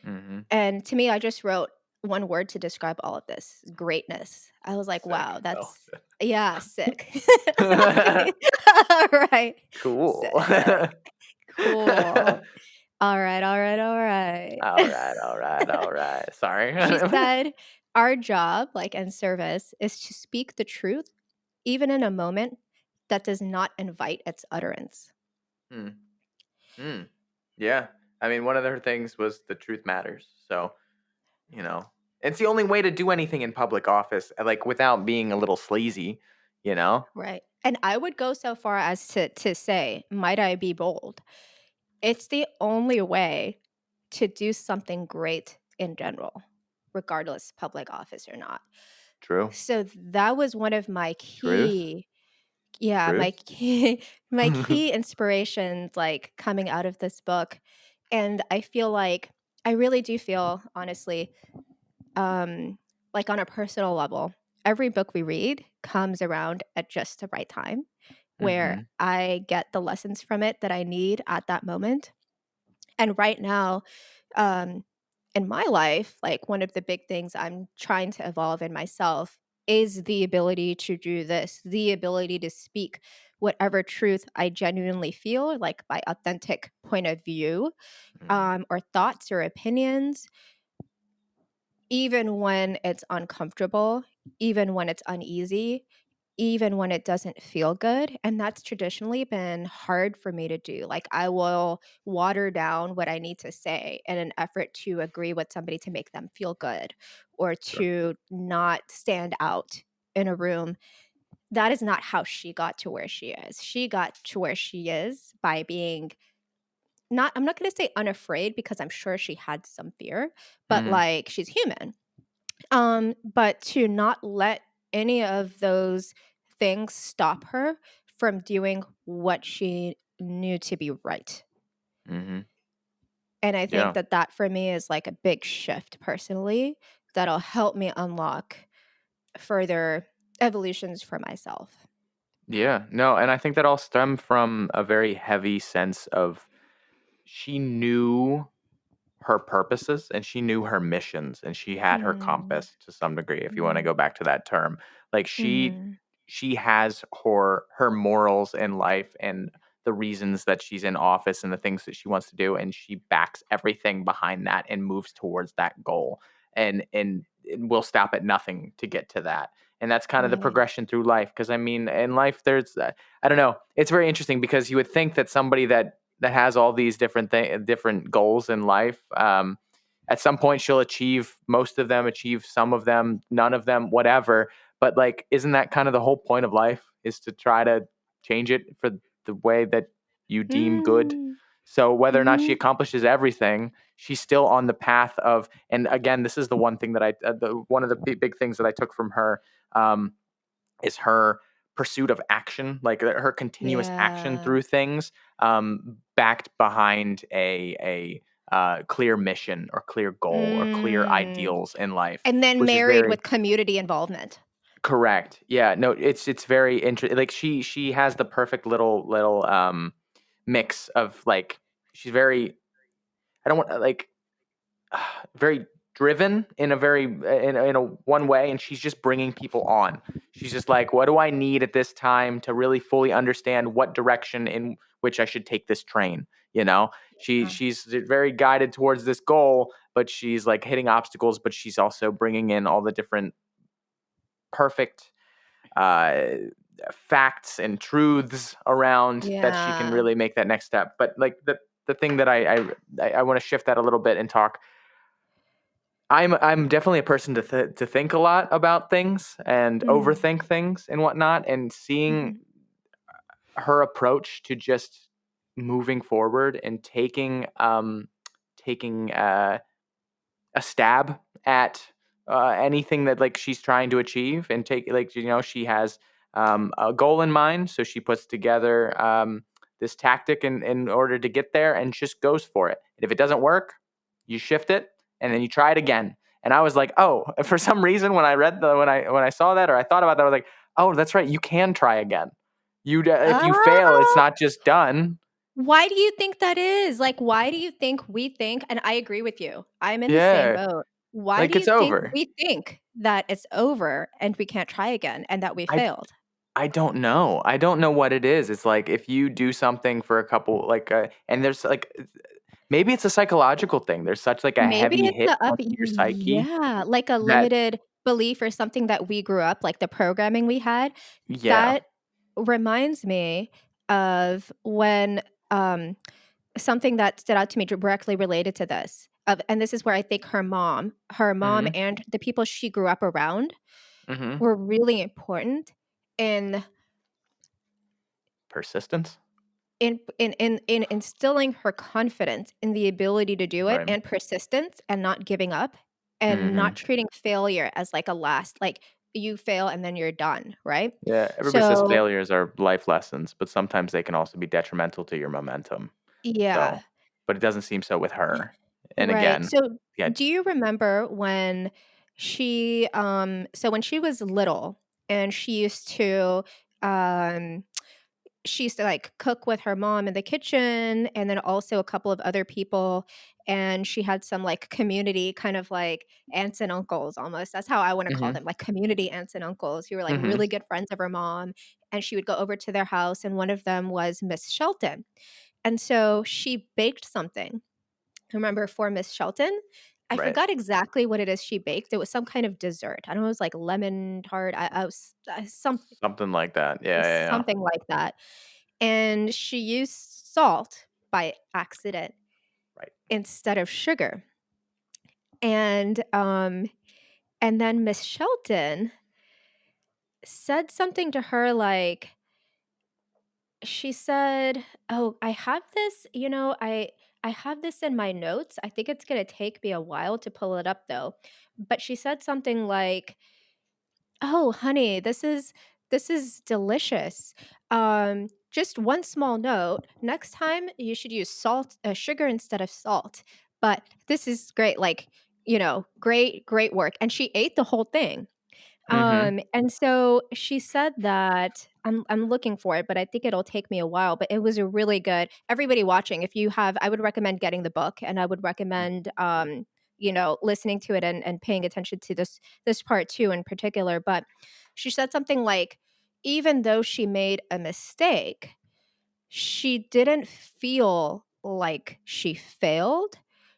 Mhm. And to me, I just wrote one word to describe all of this: greatness. I was like, Sick. wow, Oh, that's, yeah, sick. yeah. All right. Cool. Sick. Cool. All right, all right, all right. Alright, alright, alright. Sorry. She said, our job, like in service, is to speak the truth, even in a moment that does not invite its utterance. Hmm. Hmm. Yeah. I mean, one of her things was the truth matters. So, you know, it's the only way to do anything in public office, like, without being a little sleazy, you know? Right. And I would go so far as to say, might I be bold? It's the only way to do something great in general, regardless public office or not. True. So that was one of my Truth. key, yeah, my Truth. key my key inspirations, like, coming out of this book. And I feel like, I really do feel, honestly, um, like on a personal level, every book we read comes around at just the right time, where Mhm. I get the lessons from it that I need at that moment. And right now, um, in my life, like, one of the big things I'm trying to evolve in myself is the ability to do this, the ability to speak whatever truth I genuinely feel, like my authentic point of view, Mhm. or thoughts or opinions, even when it's uncomfortable, even when it's uneasy, even when it doesn't feel good. And that's traditionally been hard for me to do. Like, I will water down what I need to say in an effort to agree with somebody to make them feel good, or Sure. to not stand out in a room. That is not how she got to where she is. She got to where she is by being, not, I'm not going to say unafraid, because I'm sure she had some fear, but Mhm. like, she's human. But to not let any of those things stop her from doing what she knew to be right. Mhm. And I think Yeah. that that for me is like a big shift personally that'll help me unlock further evolutions for myself. Yeah, no, and I think that all stemmed from a very heavy sense of she knew her purposes and she knew her missions and she had her Mm, compass to some degree, if you want to mm, go back to that term. Like mhm. she has her morals in life and the reasons that she's in office and the things that she wants to do, and she backs everything behind that and moves towards that goal, and will stop at nothing to get to that. And that's kind of the Right. progression through life, because I mean in life there's I don't know, it's very interesting because you would think that somebody that has all these different goals in life, at some point she'll achieve most of them, achieve some of them, none of them, whatever. But like, isn't that kind of the whole point of life, is to try to change it for the way that you deem good? Mm, So whether or not she mhm. accomplishes everything, she's still on the path of. And again, this is the one thing that one of the big things that I took from her, um, is her pursuit of action, like her continuous action Yeah. through things, backed behind a clear mission or clear goal or clear Mm. ideals in life, And then which is married very with community involvement. correct. Yeah, no, it's very interesting. Like she has the perfect little mix of like, she's very, I don't want like, very driven in a very in a one way, and she's just bringing people on. She's just like, what do I need at this time to really fully understand what direction in which I should take this train, you know? Uh, She's very guided towards this goal, but she's like hitting obstacles, but she's also bringing in all the different perfect uh facts and truths around that she can yeah. really make that next step. But like the thing that I want to shift that a little bit and talk. I'm definitely a person to think a lot about things and Mm. overthink things and whatnot. And seeing Mhm. her approach to just moving forward and taking a stab at anything that like she's trying to achieve, and take, like, she has a goal in mind, so she puts together this tactic in order to get there and just goes for it. And if it doesn't work, you shift it and then you try it again. And I was like, oh, for some reason when I read the when I saw that, or I thought about that, I was like, oh, that's right, you can try again. If you fail, it's Ah! not just done. Why do you think that is? Like, why do you think we think, and I agree with you, I'm in the same Yeah, boat. Why do like you it's think over. we think that it's over and we can't try again and that we I failed? I don't know. I don't know what it is. It's like if you do something for a couple, like, and there's like, maybe it's a psychological thing. There's such like a Maybe heavy it's hit a up onto your psyche yeah, like a that, limited belief or something that we grew up like the programming we had. yeah. That reminds me of when, something that stood out to me directly related to this, of and this is where I think her mom Mhm. and the people she grew up around Mhm. were really important in Persistence. in instilling her confidence in the ability to do it Right. and persistence and not giving up and not Mhm. treating failure as like a last like you fail and then you're done, right? Yeah, everybody says So, failures are life lessons, but sometimes they can also be detrimental to your momentum. yeah. So, but it doesn't seem so with her. And Right. again, So, yeah. do you remember when when she was little and um she used to like cook with her mom in the kitchen and then also a couple of other people, and she had some like community kind of like aunts and uncles, almost that's how I want to call Mhm. them, like community aunts and uncles who were like Mhm. really good friends of her mom, and she would go over to their house and one of them was Miss Shelton, and so she baked something. Remember, for Miss Shelton, I Right. forgot exactly what it is she baked. It was some kind of dessert. I don't know, it was like lemon tart. I was Something like that. Yeah, yeah, yeah. something like that. And she used salt by accident Right. instead of sugar. And then Miss Shelton said something to her like she said, "Oh, I have this, I have this in my notes. I think it's going to take me a while to pull it up though." But she said something like, "Oh, honey, this is delicious. Just one small note. Next time you should use sugar instead of salt. But this is great. Like great, great work. And she ate the whole thing. Mhm. And so she said that I'm looking for it, but I think it'll take me a while. But it was a really good. Everybody watching, if you have, I would recommend getting the book, and I would recommend listening to it and paying attention to this part too in particular. But she said something like, even though she made a mistake, she didn't feel like she failed.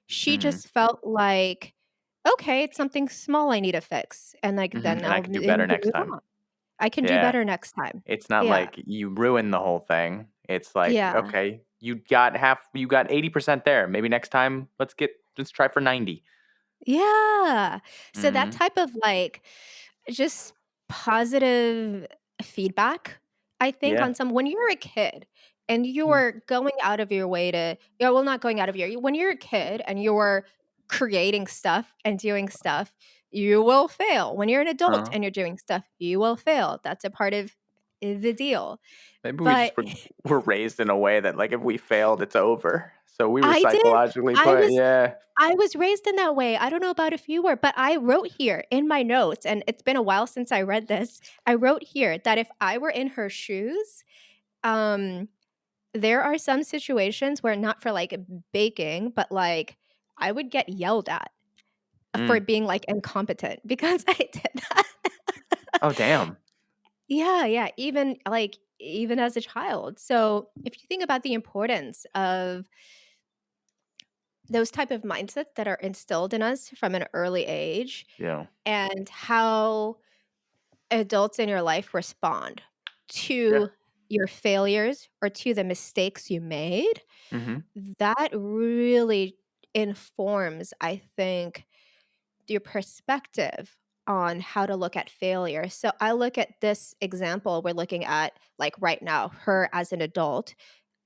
She Mhm. just felt like, "Okay, it's something small I need to fix, and, like, Mhm. then And I I'll could do better next move time. on. I can do Yeah. better next time." It's not Yeah. like you ruined the whole thing. It's like, Yeah. okay, you got 80% there. Maybe next time let's try for 90. Yeah. So that Mhm. type of, like, just positive feedback, I think Yeah. on some when you're a kid and Mm. you're going out of your way to yeah, well, not going out of your when you're a kid and you're creating stuff and doing stuff, you will fail. When you're an adult Uh-huh. and you're doing stuff, you will fail. That's a part of the deal. Maybe we But just were raised in a way that, like, if we failed, it's over. So we were I did. psychologically I put was yeah. I was raised in that way. I don't know about if you were, but I wrote here in my notes, and it's been a while since I read this. I wrote here that if I were in her shoes, um, there are some situations where not for like baking, but like I would get yelled at for Mm. being like incompetent because I did that. Oh, damn. Yeah, yeah, even as a child. So if you think about the importance of those type of mindsets that are instilled in us from an early age Yeah. and how adults in your life respond Yeah. to your failures or to the mistakes you made, Mhm. that really informs, I think, your perspective on how to look at failure. So I look at this example we're looking at, like right now, her as an adult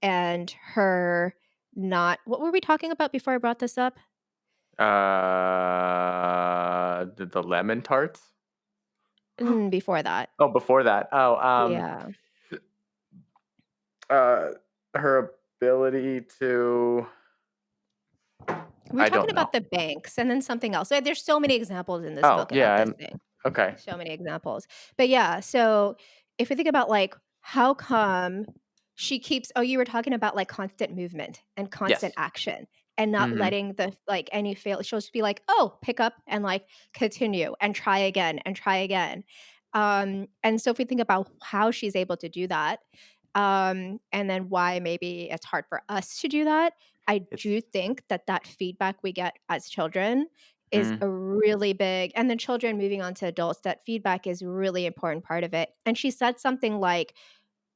and her not, what were we talking about before I brought this up? The lemon tarts? Before that. Oh, before that. Oh, Yeah. uh, her ability to We're I talking don't about know. the banks and then something else. There's so many examples in this Oh, book yeah, about this I'm thing. okay. So many examples. But yeah, so if we think about like how come she keeps you were talking about like constant movement and constant Yes. action and not Mhm. letting the like any fail. She'll just be like, oh, pick up and like continue and try again and try again. And so if we think about how she's able to do that, and then why maybe it's hard for us to do that, I do It's think that that feedback we get as children is mm, a really big and then children moving on to adults, that feedback is a really important part of it. And she said something like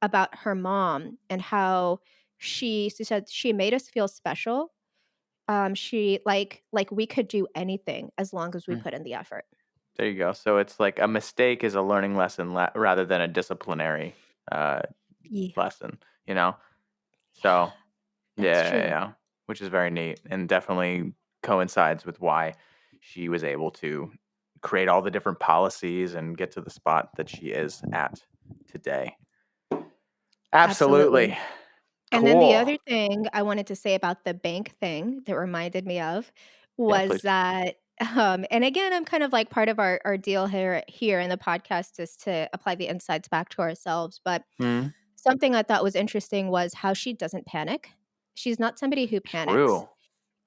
about her mom and how she said she made us feel special. She like we could do anything as long as we mm, put in the effort. there you go. So it's like a mistake is a learning lesson rather than a disciplinary, uh, Yeah, lesson, you know? yeah, So, that's yeah, yeah, true. yeah, which is very neat and definitely coincides with why she was able to create all the different policies and get to the spot that she is at today. Absolutely. Absolutely. And then the Cool. other thing I wanted to say about the bank thing that reminded me of Yeah, was please. that, and again, I'm kind of like part of our deal here in the podcast is to apply the insights back to ourselves. But Mhm. something I thought was interesting was how she doesn't panic. She's not somebody who panics. True.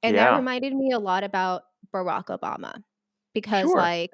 And that Yeah. reminded me a lot about Barack Obama because, Sure. like,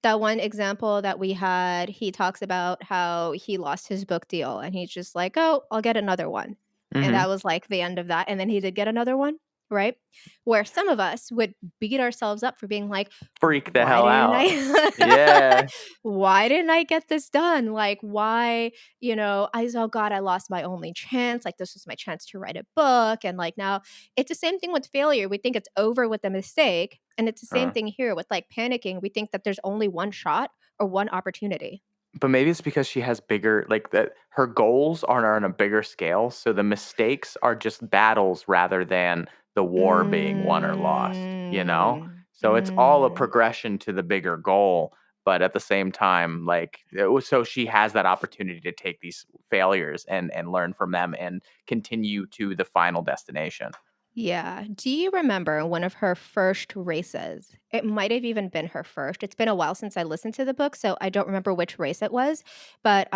that one example that we had, he talks about how he lost his book deal and he's just like, "Oh, I'll get another one." And Mhm. that was, like, the end of that, and then he did get another one, right? Where some of us would beat ourselves up for being like, Freak the "Why hell didn't out. I Yeah. why didn't I get this done? Like, why" I was, "Oh god, I lost my only chance, like, this was my chance to write a book," and, like, now it's the same thing with failure, we think it's over with a mistake, and it's the same Uh, thing here with, like, panicking, we think that there's only one shot or one opportunity. but maybe it's because she has bigger like that her goals are on a bigger scale, so the mistakes are just battles rather than the war being won or lost, you know? Mm, So it's all a mm. progression to the bigger goal, but at the same time, like, so she has that opportunity to take these failures and learn from them and continue to the final destination. Yeah. Do you remember one of her first races? It might have even been her first. It's been a while since I listened to the book, so I don't remember which race it was, but,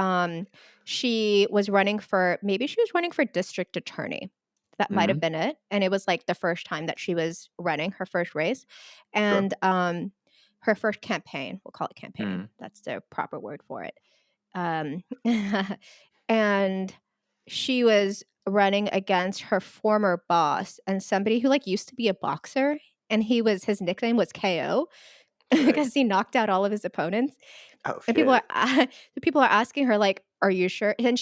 she was running for maybe she was running for district attorney. That might have Mhm. been it, and it was, like, the first time that she was running, her first race, Sure. and, her first campaign, we'll call it campaign, Mhm. that's the proper word for it. Um, and she was running against her former boss and somebody who, like, used to be a boxer, and his nickname was KO Right. because he knocked out all of his opponents, Oh, and people are shit. the people are asking her, like, "Are you sure?" And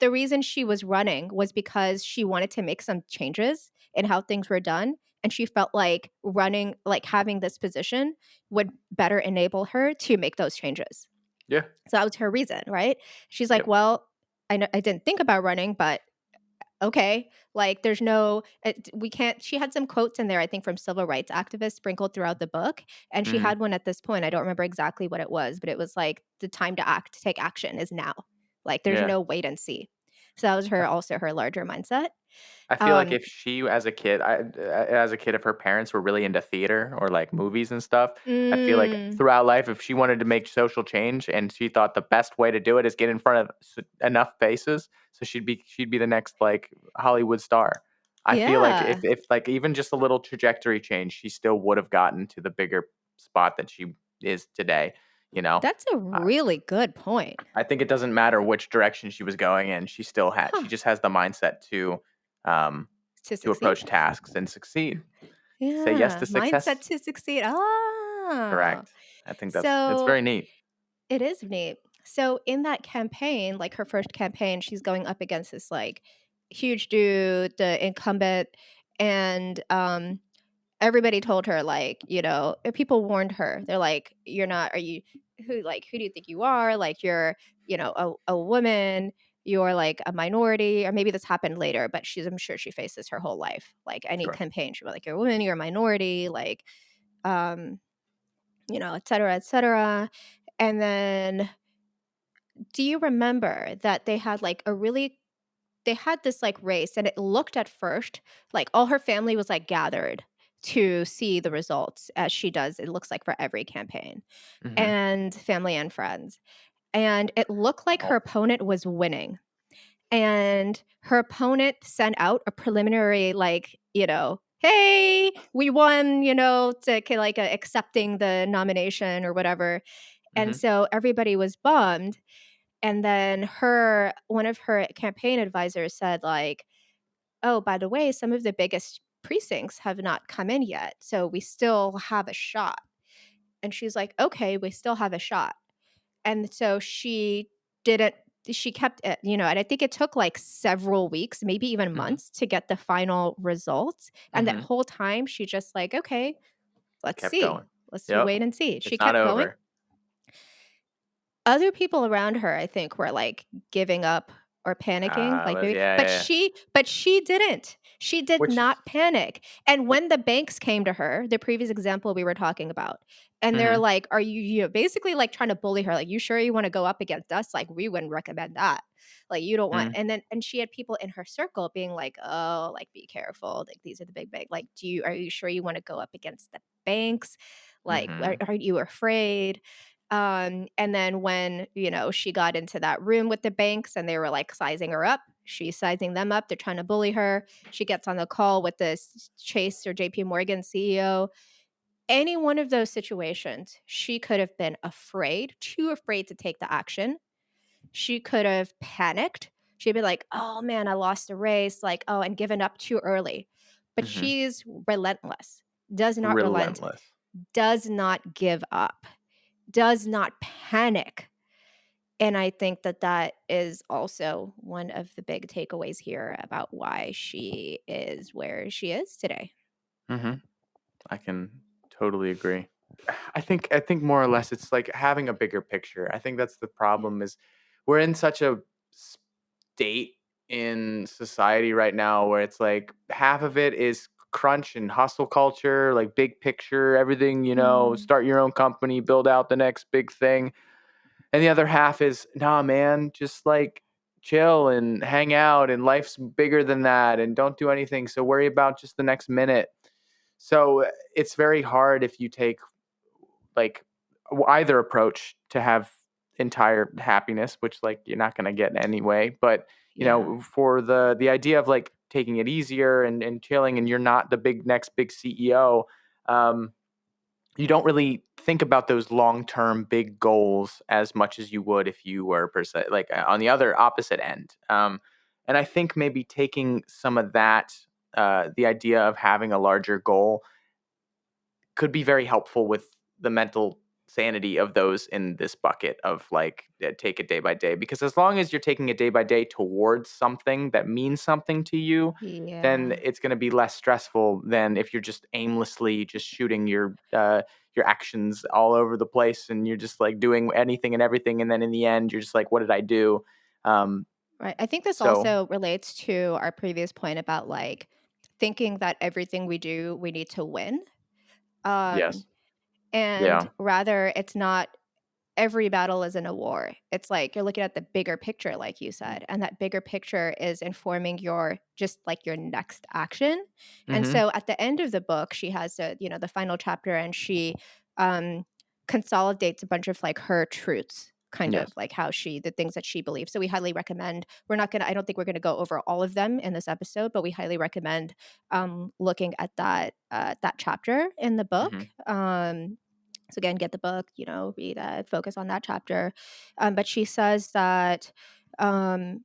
the reason she was running was because she wanted to make some changes in how things were done, and she felt like having this position would better enable her to make those changes. Yeah. So that was her reason, right? She's like, Yep. "Well, I didn't think about running, but okay." Like, there's no we can't she had some quotes in there, I think, from civil rights activists sprinkled throughout the book, and she Mhm. had one at this point, I don't remember exactly what it was, but it was like, "The time to take action is now." Like, there's Yeah. no wait and see. So that was her larger mindset. I feel like Um if she as a kid, if her parents were really into theater or, like, movies and stuff, I feel like mm, throughout life, if she wanted to make social change and she thought the best way to do it is get in front of enough faces, so she'd be the next, like, Hollywood star. I feel like yeah, if, like, even just a little trajectory change, she still would have gotten to the bigger spot that she is today, you know? that's a really good point. I think it doesn't matter which direction she was going in, Huh, she just has the mindset um, to to succeed? approach tasks and succeed. Say yes Yeah, to mindset success. to succeed. Oh. Correct. I think it's So very neat. it is neat. So in that campaign, like her first campaign, she's going up against this like huge dude, the incumbent, and everybody told her like, people warned her. They're like, "You're not. Are you who do you think you are? Like you're a woman." You're like a minority, or maybe this happened later, but I'm sure she faces her whole life. Like any Sure. campaign, she'll be like, "You're a woman, you're a minority," like, um, et cetera, et cetera. And then do you remember that they had this, like, race, and it looked at first like all her family was, like, gathered to see the results as she does, it looks like for every campaign, Mhm. and family and friends, and it looked like her Oh. opponent was winning, and her opponent sent out a preliminary, like, "Hey, we won," accepting the nomination or whatever, and Mhm. so everybody was bummed. And then one of her campaign advisors said, like, "Oh, by the way, some of the biggest precincts have not come in yet, so we still have a shot." And she's like, "Okay, we still have a shot." And so didn't she kept it, and I think it took, like, several weeks, maybe even Mhm. months to get the final results, and that Mhm. whole time she just like, "Okay, let's Kept going. see. Let's Yep. wait and see." She It's not kept going. over. Other people around her, I think, were, like, giving up or panicking, like, Well, maybe yeah, but yeah, yeah. she didn't. She did Which not panic, and which when the banks came to her, the previous example we were talking about, and they're Mhm. like, "Are basically, like, trying to bully her, like, "You sure you wanna go up against us? Like, we wouldn't recommend that. Like, you don't want." Mhm. And she had people in her circle being like, "Oh, like, be careful, like, these are the big bank like, are you sure you wanna go up against the banks? Like, Mhm. are you afraid?" And then when, she got into that room with the banks and they were like sizing her up, she's sizing them up. They're trying to bully her. She gets on the call with this Chase or JP Morgan CEO. Any one of those situations, she could have been too afraid to take the action. She could have panicked. She'd be like, "Oh man, I lost a race," like, "Oh," and given up too early. But Mhm. she's relentless, does not relent, Relentless. does not give up, does not panic. And I think that that is also one of the big takeaways here about why she is where she is today. Mhm. I can totally agree. I think more or less it's like having a bigger picture. I think that's the Yeah. problem is we're in such a state in society right now where it's like half of it is crunch and hustle culture, like big picture, everything, Mm. start your own company, build out the next big thing. And the other half is, nah, man, just like chill and hang out, and life's bigger than that, and don't do anything. So worry about just the next minute. So it's very hard if you take like either approach to have entire happiness, which like you're not going to get anyway. But Yeah. for the idea of like taking it easier and chilling, and you're not the next big CEO, um, you don't really think about those long-term big goals as much as you would if you were per se like on the other opposite end. And I think maybe taking some of that, the idea of having a larger goal could be very helpful with the mental sanity of those in this bucket of like take it day by day, because as long as you're taking it day by day towards something that means something to you, then Yeah. it's going to be less stressful than if you're just aimlessly just shooting your actions all over the place, and you're just like doing anything and everything, and then in the end you're just like, what did I do? um Right. I think this so also relates to our previous point about like thinking that everything we do, we need to win. Um, yes. and Yeah. rather, it's not every battle isn't a war. It's like you're looking at the bigger picture, like you said, and that bigger picture is informing your just like your next action. And Mm-hmm. so at the end of the book, she has the final chapter, and she um, consolidates a bunch of like her truths, kind of Yes. like how the things that she believes. So we highly recommend. I don't think we're gonna go over all of them in this episode, but we highly recommend looking at that chapter in the book. Mm-hmm. So again, get the book, read it, focus on that chapter. But she says that um,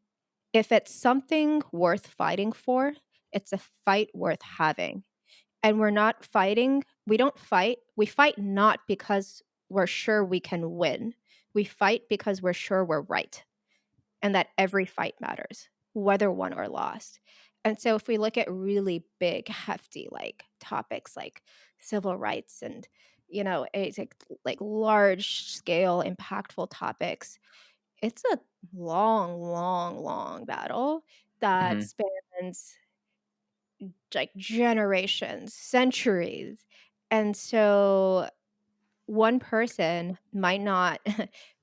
if it's something worth fighting for, it's a fight worth having. And we don't fight. We fight not because we're sure we can win. We fight because we're sure we're right and that every fight matters, whether won or lost. And so if we look at really big, hefty like topics like civil rights and it's like large scale, impactful topics, it's a long, long, long battle that Mm-hmm. spans like generations, centuries. And so one person might not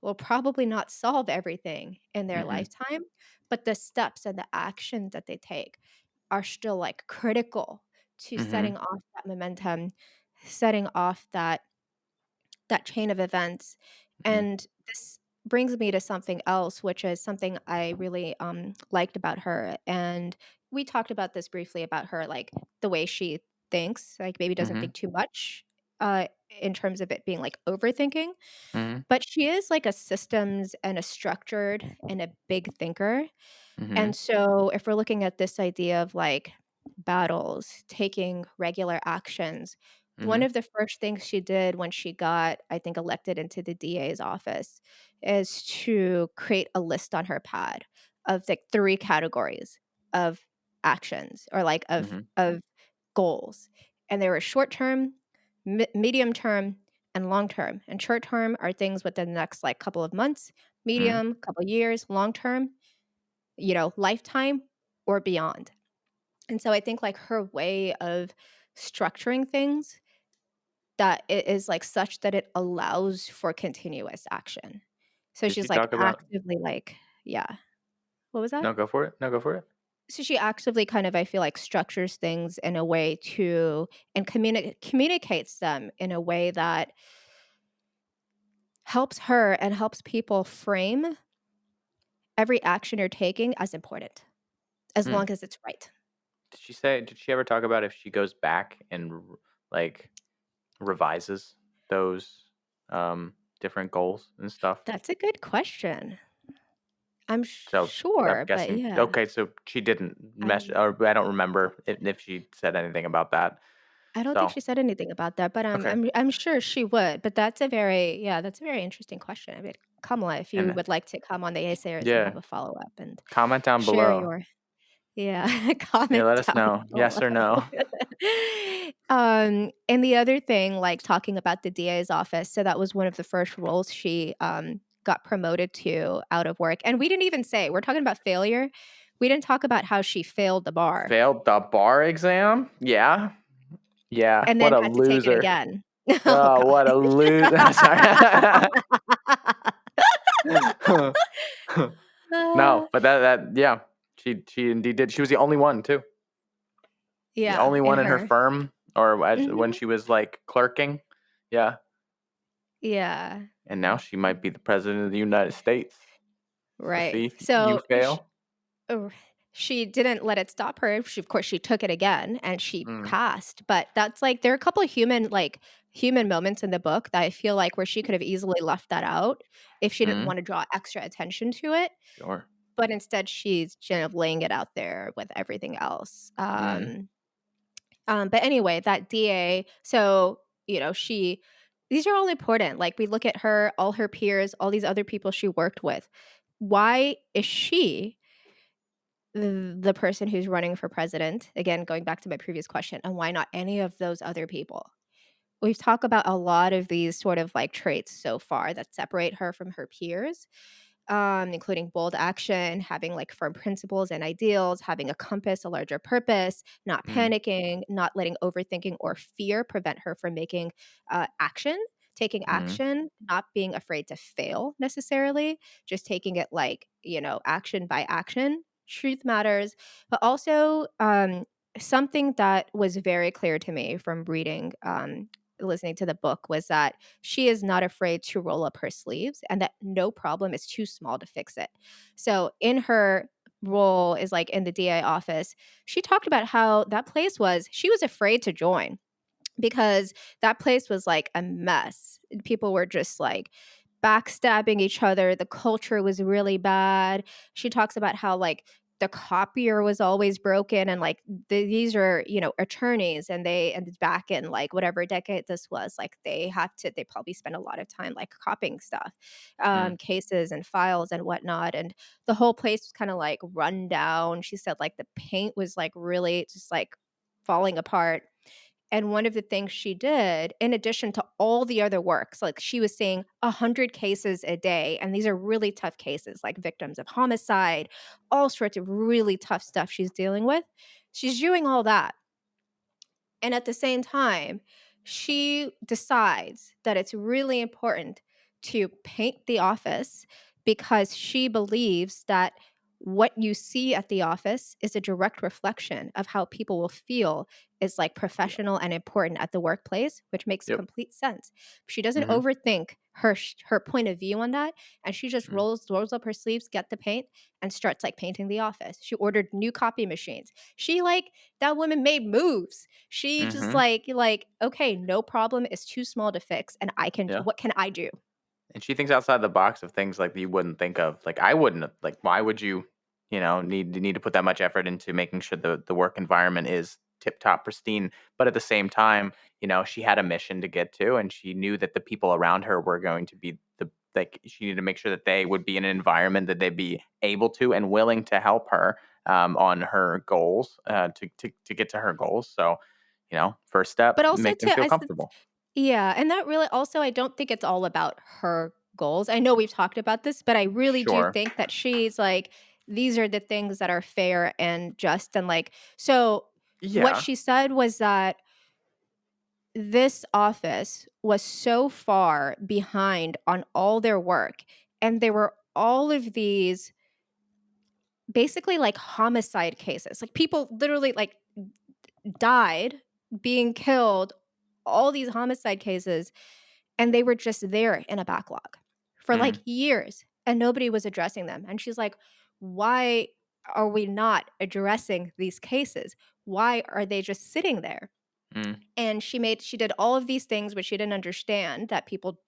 will probably not solve everything in their Mm-hmm. lifetime, but the steps and the actions that they take are still like critical to Mm-hmm. setting off that momentum, setting off that chain of events. Mm-hmm. And this brings me to something else, which is something I really liked about her. And we talked about this briefly about her, like the way she thinks, like maybe doesn't Mm-hmm. think too much uh, in terms of it being like overthinking. Mm-hmm. But she is like a systems and a structured and a big thinker. Mm-hmm. And so, if we're looking at this idea of like battles, taking regular actions, one Mhm, of the first things she did when she got, I think, elected into the DA's office is to create a list on her pad of like three categories of actions or like mhm, of goals. And they were short term, medium term, and long term. And short term are things within the next like couple of months, mhm. medium, couple years, long term, lifetime or beyond. And so I think like her way of structuring things that it is like such that it allows for continuous action. So Did she she's like talk about actively like, yeah. What was that? No, go for it. No, go for it. So she actively kind of, I feel like, structures things in a way to and communicates them in a way that helps her and helps people frame every action you're taking as important, as Hmm. long as it's right. Did she ever talk about if she goes back and like revises those different goals and stuff? That's a good question. I'm So I'm sure, but guessing. yeah, Okay, so she didn't mess, I or I don't remember if she said anything about that. I don't think So she said anything about that, but okay, I'm sure she would. But that's a very interesting question. I mean, Kamala, if you and would like to come on the Yeasayers and yeah, have a follow up and comment down share below. your Yeah, comment let us down know. below. Yes or no. And the other thing, like talking about the DA's office, so that was one of the first roles she got promoted to out of work. And we didn't even say we're talking about failure. We didn't talk about how she failed the bar Failed the bar exam? Yeah. Yeah. and What then a had to take it loser. again. Oh Oh, god. what a loser. Sorry. No, Uh, but But yeah, she indeed did. She was the only one too. The Yeah, only in one in her her. firm, or when Mhm. she was like clerking. Yeah, Yeah, and now she might be the president of the United States. So right. see, you So, fail. oh, she didn't let it stop her. She of course, she took it again and she Mm, passed, but that's, like there are a couple of human moments in the book that I feel like where she could have easily left that out if she didn't mm, wanna draw extra attention to it, sure. but instead she's kind of laying it out there with everything else. Mm, But anyway, that DA, so, she these are all important. Like, we look at her, all her peers, all these other people she worked with. Why is she the person who's running for president? Again, going back to my previous question, and why not any of those other people? We've talked about a lot of these sort of like traits so far that separate her from her peers, including bold action, having like firm principles and ideals, having a compass, a larger purpose, not mm, panicking, not letting overthinking or fear prevent her from making taking mm, action, not being afraid to fail necessarily, just taking it like, action by action. Truth matters, but also something that was very clear to me from reading listening to the book was that she is not afraid to roll up her sleeves and that no problem is too small to fix it. So in her role is like in the DA office, she talked about how that place was she was afraid to join because that place was like a mess. People were just like backstabbing each other. The culture was really bad. She talks about how like the copier was always broken and like these are attorneys and they and back in like whatever decade this was like they probably spend a lot of time like copying stuff, mm, cases and files and whatnot, and the whole place was kind of like run down. She said like the paint was like really just like falling apart, and one of the things she did, in addition to all the other works, like she was seeing 100 cases a day, and these are really tough cases, like victims of homicide, all sorts of really tough stuff she's dealing with. She's doing all that. And at the same time, she decides that it's really important to paint the office because she believes that what you see at the office is a direct reflection of how people will feel is like yeah. professional and important at the workplace, which makes Yep. complete sense. She doesn't Mm-hmm. overthink her point of view on that, and she just Mm, rolls up her sleeves, get the paint, and starts like painting the office. She ordered new copy machines. She like that woman made moves. She just mm-hmm. okay, no problem is too small to fix, and Yeah. what can I do? And she thinks outside the box of things like you wouldn't think of. Like I wouldn't have, like why would you, need to put that much effort into making sure the work environment is tip top pristine. But at the same time, she had a mission to get to and she knew that the people around her were going to be like she needed to make sure that they would be in an environment that they'd be able to and willing to help her on her goals to get to her goals. So, first step, But also make them to feel I s comfortable. yeah, and that really also I don't think it's all about her goals. I know we've talked about this, but I really do Sure. think that she's like, these are the things that are fair and just and like so what Yeah. she said was that this office was so far behind on all their work, and there were all of these basically like homicide cases. Like people literally like died, being killed, all these homicide cases, and they were just there in a backlog for like Mm, years and nobody was addressing them. And she's like, why are we not addressing these cases? Why are they just sitting there? mm. And she did all of these things which she didn't understand that people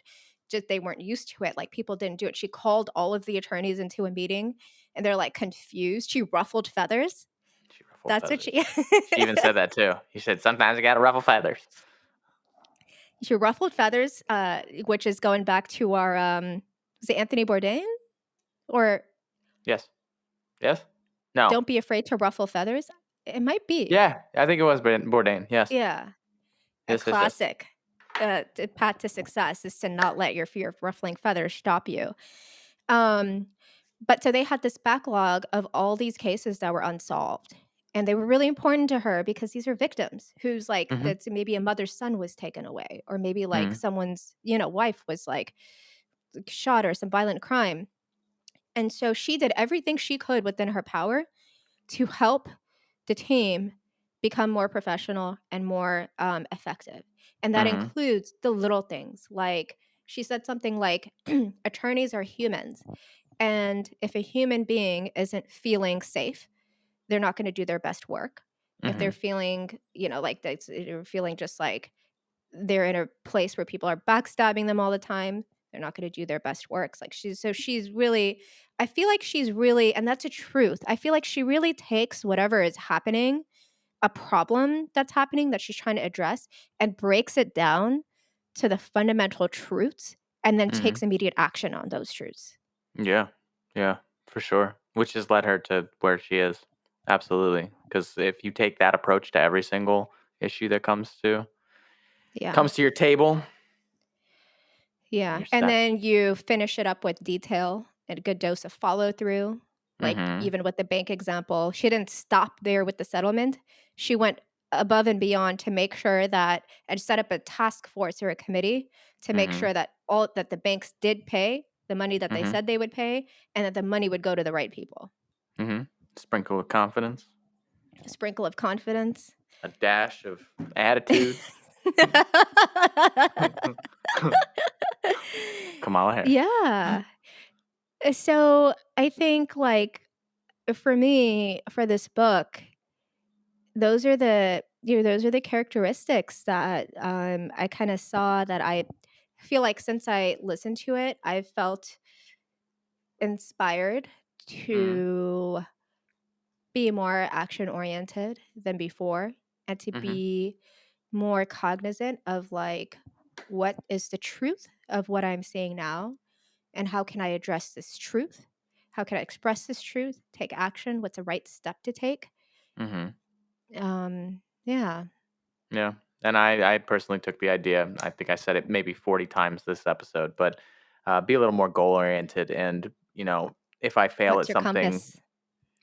just they weren't used to it. Like people didn't do it. She called all of the attorneys into a meeting and they're like confused. She ruffled feathers. She ruffled That's what feathers. she She even said that too. He said, "Sometimes you gotta ruffle feathers." she ruffled feathers, which is going back to our was it Anthony Bourdain or Yes. Yes? No. Don't be afraid to ruffle feathers? It might be. Yeah, I think it was Bourdain. Yes. Yeah, a Yes, yes, yes. classic. The path to success is to not let your fear of ruffling feathers stop you. Um, but so they had this backlog of all these cases that were unsolved. And they were really important to her because these are victims who's like Mhm. that's maybe a mother's son was taken away, or maybe like Mm. someone's, wife was like shot or some violent crime. And so she did everything she could within her power to help the team become more professional and more effective. And that Mhm. includes the little things. Like she said something like, attorneys are humans. And if a human being isn't feeling safe, they're not going to do their best work. If they're Mhm. feeling, like they're feeling just like they're in a place where people are backstabbing them all the time, they're not going to do their best works. Like she's really, I feel like she's really, and that's a truth. I feel like she really takes whatever is happening, a problem that's happening that she's trying to address, and breaks it down to the fundamental truths and then Mhm. takes immediate action on those truths. Yeah. Yeah, for sure. Which has led her to where she is. Absolutely. Because if you take that approach to every single issue that Yeah. comes to your table, Yeah, you're and set. then you finish it up with detail and a good dose of follow through. Like Mhm. even with the bank example, she didn't stop there with the settlement. She went above and beyond to make sure that, and set up a task force or a committee to make Mhm. sure that all that the banks did pay the money that they Mhm. said they would pay, and that the money would go to the right people. Mhm. Sprinkle of confidence, A sprinkle of confidence. a dash of attitude. Kamala Harris. Yeah. So I think like for me, for this book, those are those are the characteristics that I kind of saw, that I feel like since I listened to it, I've felt inspired Mhm. to be more action oriented than before, and to Mhm. be more cognizant of like what is the truth of what I'm saying now, and how can I address this truth? How can I express this truth? Take action? What's the right step to take? Mhm. Yeah. Yeah. And I personally took the idea. I think I said it maybe 40 times this episode, but be a little more goal oriented. And if I fail What's at your something, compass?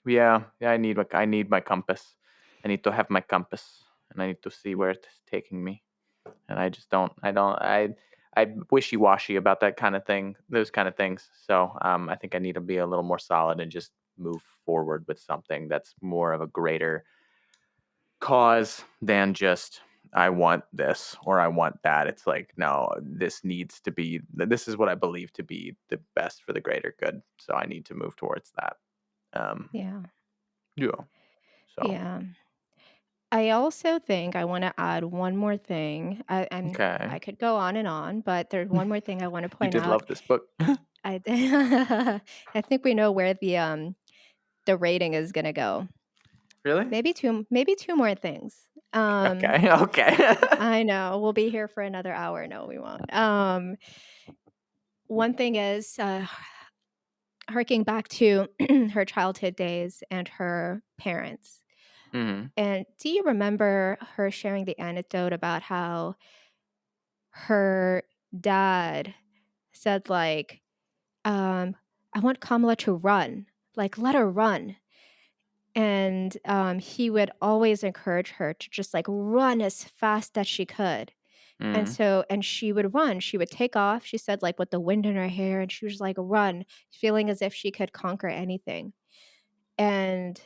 yeah, I need my compass. I need to have my compass, and I need to see where it's taking me. And I just don't. I wishy washy about that kind of thing. Those kind of things. So I think I need to be a little more solid and just move forward with something that's more of a greater cause than just I want this or I want that. It's like, no, this is what I believe to be the best for the greater good. So I need to move towards that. Um, Yeah. yeah. So Yeah. I also think I want to add one more thing. I okay. could go on and on, but there's one more thing I want to You point did out. love this book. I I think we know where the rating is going to go. Really? Maybe two more things. Okay. Okay. I know we'll be here for another hour. No, we won't. One thing is harking back to her childhood days and her parents. hmm And do you remember her sharing the anecdote about how her dad said, like, I want Kamala to run, like, let her run. And he would always encourage her to just like run as fast as she could. And hmm so, and she would run, she would take off, she said, like with the wind in her hair, and she was like, run, feeling as if she could conquer anything. And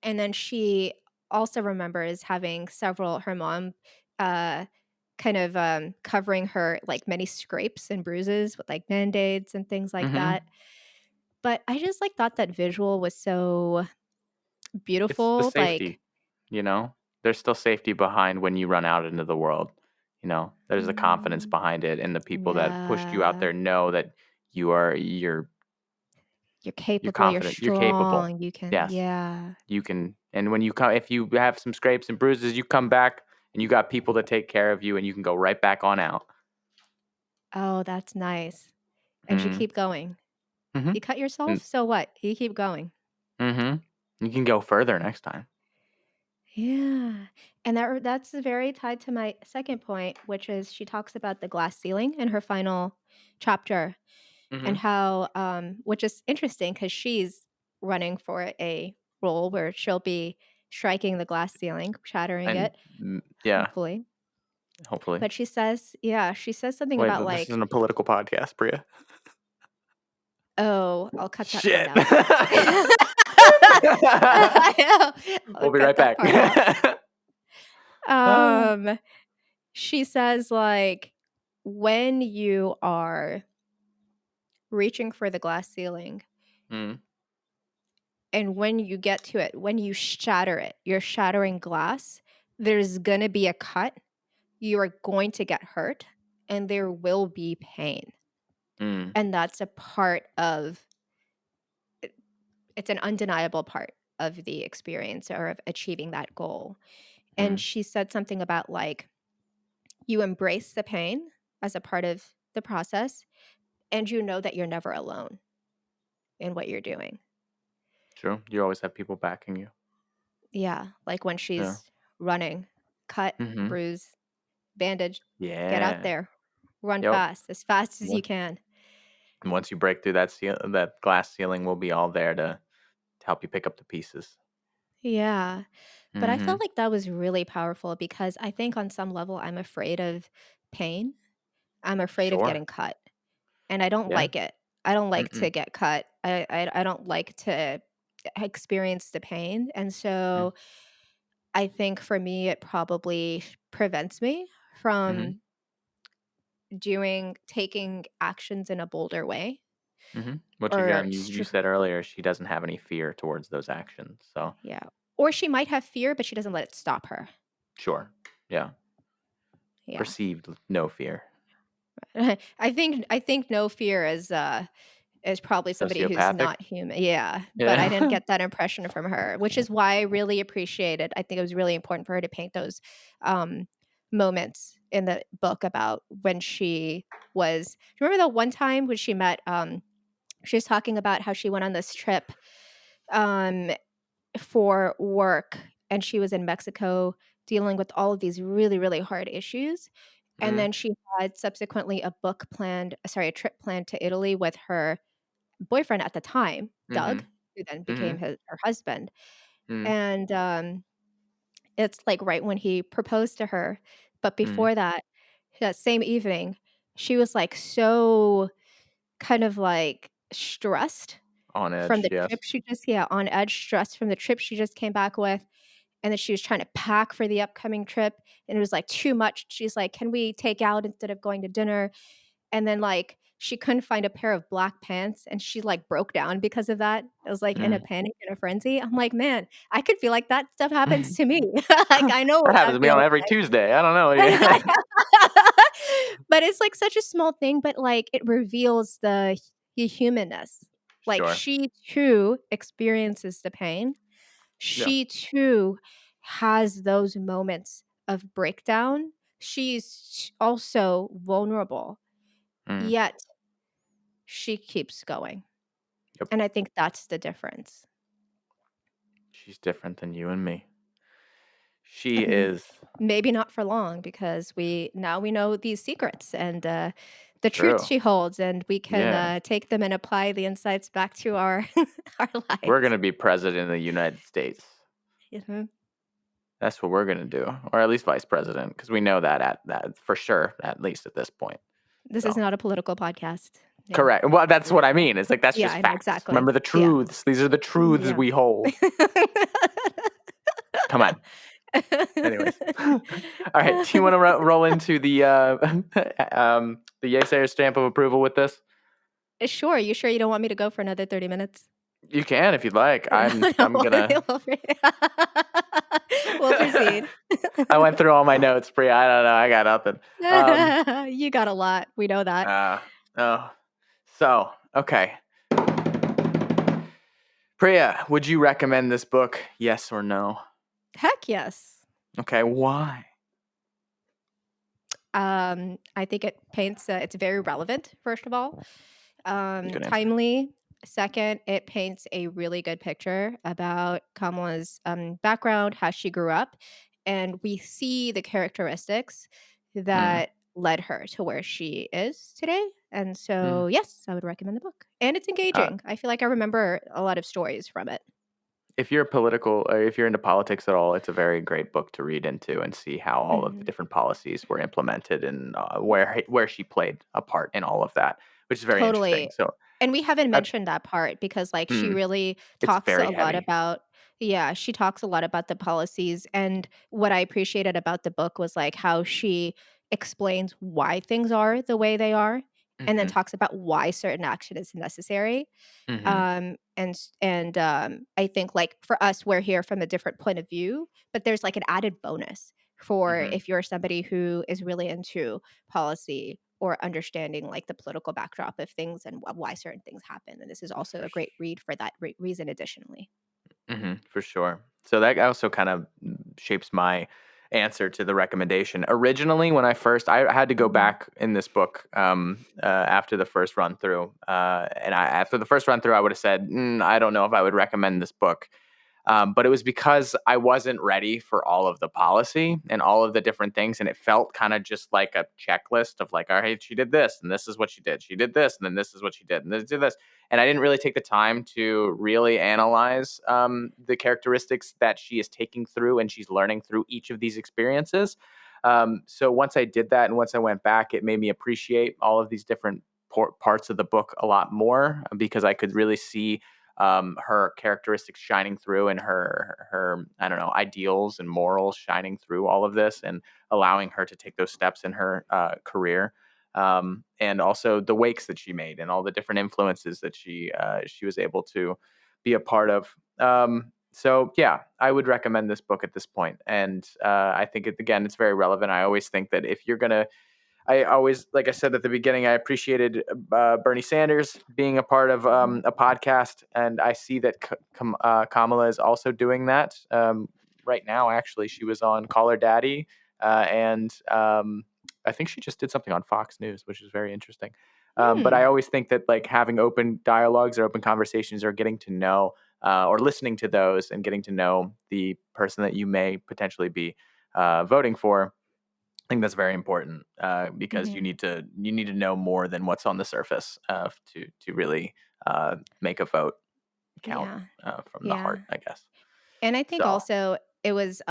then she also remembers having her mom uh kind of covering her like many scrapes and bruises with like band-aids and things like hmm that. But I just like thought that visual was so It's the beautiful. Like, safety. You know, there's still safety behind when you run out into the world. There's a confidence mm, behind it, and the people that pushed you out yeah, there know that you're you're capable, you're confident, you're capable. strong, you can, Yes, yeah. you can. And when you come, if you have some scrapes and bruises, you come back and you got people to take care of you, and you can go right back on out. Oh, that's nice. And you Hmm keep going. hmm You cut yourself, And, so what? You keep going. hmm You can go further next time. Yeah. And that's very tied to my second point, which is she talks about the glass ceiling in her final chapter, and hmm how which is interesting because she's running for a role where she'll be striking the glass ceiling, shattering And it, yeah, hopefully. hopefully. But she says, yeah, she says something Wait, about this like, isn't a political podcast, Priya. Oh, I'll cut that part Shit. out. I know. I'll We'll be cut right that back. part out. Oh. Um, she says, like, when you are reaching for the glass ceiling Mm, and when you get to it, when you shatter it, you're shattering glass, there's gonna be a cut, you are going to get hurt, and there will be pain. mm, And that's a part of it's an undeniable part of the experience or of achieving that goal. And mm. she said something about like you embrace the pain as a part of the process and you know that you're never alone in what you're doing. True. You always have people backing you. Yeah, like when Yeah. she's running, cut, Mm-hmm. bruise, bandage, get out Yeah. there, run Yep. fast as you Once can. once you break through that glass ceiling, will be all there to help you pick up the pieces. Yeah. But I Mm-hmm. felt like that was really powerful because I think on some level I'm afraid of pain. I'm afraid of Sure. getting cut. And I don't Yeah. like it. I don't like to Mm-mm. get cut. I don't like to experience the pain, and Mm. so I think for me, it probably prevents me Mhm. from taking actions in a bolder way Mhm. Which or again, you said earlier she doesn't have any fear towards those actions. So, yeah. Or she might have fear, but she doesn't let it stop her. sure. Yeah. Yeah. Perceived no fear. I think no fear is probably somebody who's Sociopathic? not human. Yeah, but I didn't Yeah. get that impression from her, which is why I really appreciated. I think it was really important for her to paint those um, moments in the book about when she was. Remember the one time when she met? She was talking about how she went on this trip um, for work, and she was in Mexico dealing with all of these really, really hard issues. And Mhm. then she had subsequently a trip planned to Italy with her boyfriend at the time, Doug, Mhm. who then became Mhm. her husband, Mhm. and, it's, like, right when he proposed to her, but Mhm. before that same evening, she was, like, so kind of, like, stressed On from edge, the yes. trip on edge, stressed from the trip she just came back with, and then she was trying to pack for the upcoming trip, and it was, like, too much. She's like, "Can we take out instead of going to dinner?" And then, like, she couldn't find a pair of black pants, and she, like, broke down because of that. It was, like, in a Mm. panic, in a frenzy. I'm like, "Man, I could feel like that stuff happens to me." Like, I know That what happens that to me on feels every like. Tuesday. I don't know. I Yeah. But it's, like, such a small thing, but, like, it reveals the humanness. Like, Sure. she too experiences the pain. Yeah. She too has those moments of breakdown. She's also vulnerable, Mm. yet she keeps going. Yep. And I think that's the difference. She's different than you and me. She And is maybe not for long because we know these secrets and the truth true. she holds, and we can Yeah. take them and apply the insights back to our our We're lives. gonna be president of the United States. Mhm. That's what we're gonna do, or at least vice president, because we know that for sure, at least at this point. This is So not a political podcast. Yeah. correct. Well, that's what I mean. It's like that's Yeah, just I know facts. exactly. Remember the Yeah. truths. These are the truths Yeah. we hold. Come on. Anyways, all right. Do you want to roll into the Yeasayer stamp of approval with this? Sure, you sure you don't want me to go for another 30 minutes? You can if you'd like. No, no, I'm gonna. we'll proceed. I went through all my notes, Priya. I don't know. I got nothing. Um. You got a lot. We know that. Uh. Oh. So okay. Priya, would you recommend this book? Yes or no? Heck yes. Okay. Why? I think it paints. It's very relevant. First of all, Good answer. timely. Second, it paints a really good picture about Kamala's background, how she grew up, and we see the characteristics Mm. that led her to where she is today. And Mm. so, yes, I would recommend the book. And it's Uh, engaging. I feel like I remember a lot of stories from it. if you're political, or if you're into politics at all, it's a very great book to read into and see how all of the Mhm. different policies were implemented and where she played a part in all of that, which is very interesting. Totally. So And we haven't I mentioned that part because, like, she mm, really it's talks very a lot heavy. about yeah, she talks a lot about the policies, and what I appreciated about the book was, like, how she explains why things are the way they are, and then Mhm, talks about why certain action is necessary. mhm, I think, like, for us, we're here from a different point of view, but there's, like, an added bonus for mhm. if you're somebody who is really into policy or understanding, like, the political backdrop of things and why certain things happen, and this is also For a great read for that reason additionally. For sure. So that also kind of shapes my answer to the recommendation. Originally, when I had to go Mhm. back in this book after the first run through, after the first run through, I would have said, I don't know if I would recommend this book. But it was because I wasn't ready for all of the policy and all of the different things. And it felt kind of just like a checklist of like, all right, she did this and this is what she did. She did this and then this is what she did and this did this. And I didn't really take the time to really analyze the characteristics that she is taking through and she's learning through each of these experiences. So once I did that and once I went back, it made me appreciate all of these different parts of the book a lot more because I could really see her characteristics shining through and her I don't know ideals and morals shining through all of this and allowing her to take those steps in her career. And also the wakes that she made and all the different influences that she was able to be a part of. So yeah, I would recommend this book at this point, and I think again it's very relevant. I always think that if you're gonna I always, like I said at the beginning, I appreciated Bernie Sanders being a part of Mhm. a podcast, and I see that Kamala is also doing that right now. Actually, she was on Call Her Daddy, and I think she just did something on Fox News, which is very interesting. But I Hmm. always think that like having open dialogues or open conversations or getting to know or listening to those and getting to know the person that you may potentially be voting for, I think that's very important because Mhm. you need to know more than what's on the surface to really make a vote count Yeah. from the Yeah. heart, I guess. And I think So, also it was,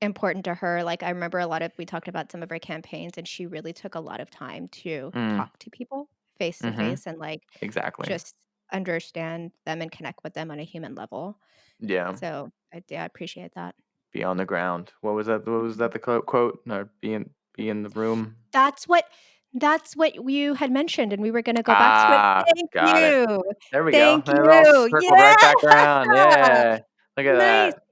important to her, like, I remember a lot of we talked about some of her campaigns, and she really took a lot of time to mm, talk to people face to hmm face and, like, exactly. just understand them and connect with them on a human level. Yeah, So, I appreciate that. be on the ground. What was that? What was Mhm. that? The quote? Be in the room. That's what that's what you had mentioned, and we were gonna go back to it. Ah, Thank got it. you. There we go. Thank And it all you. circled right back around. Yeah. Yeah, look at Nice. that.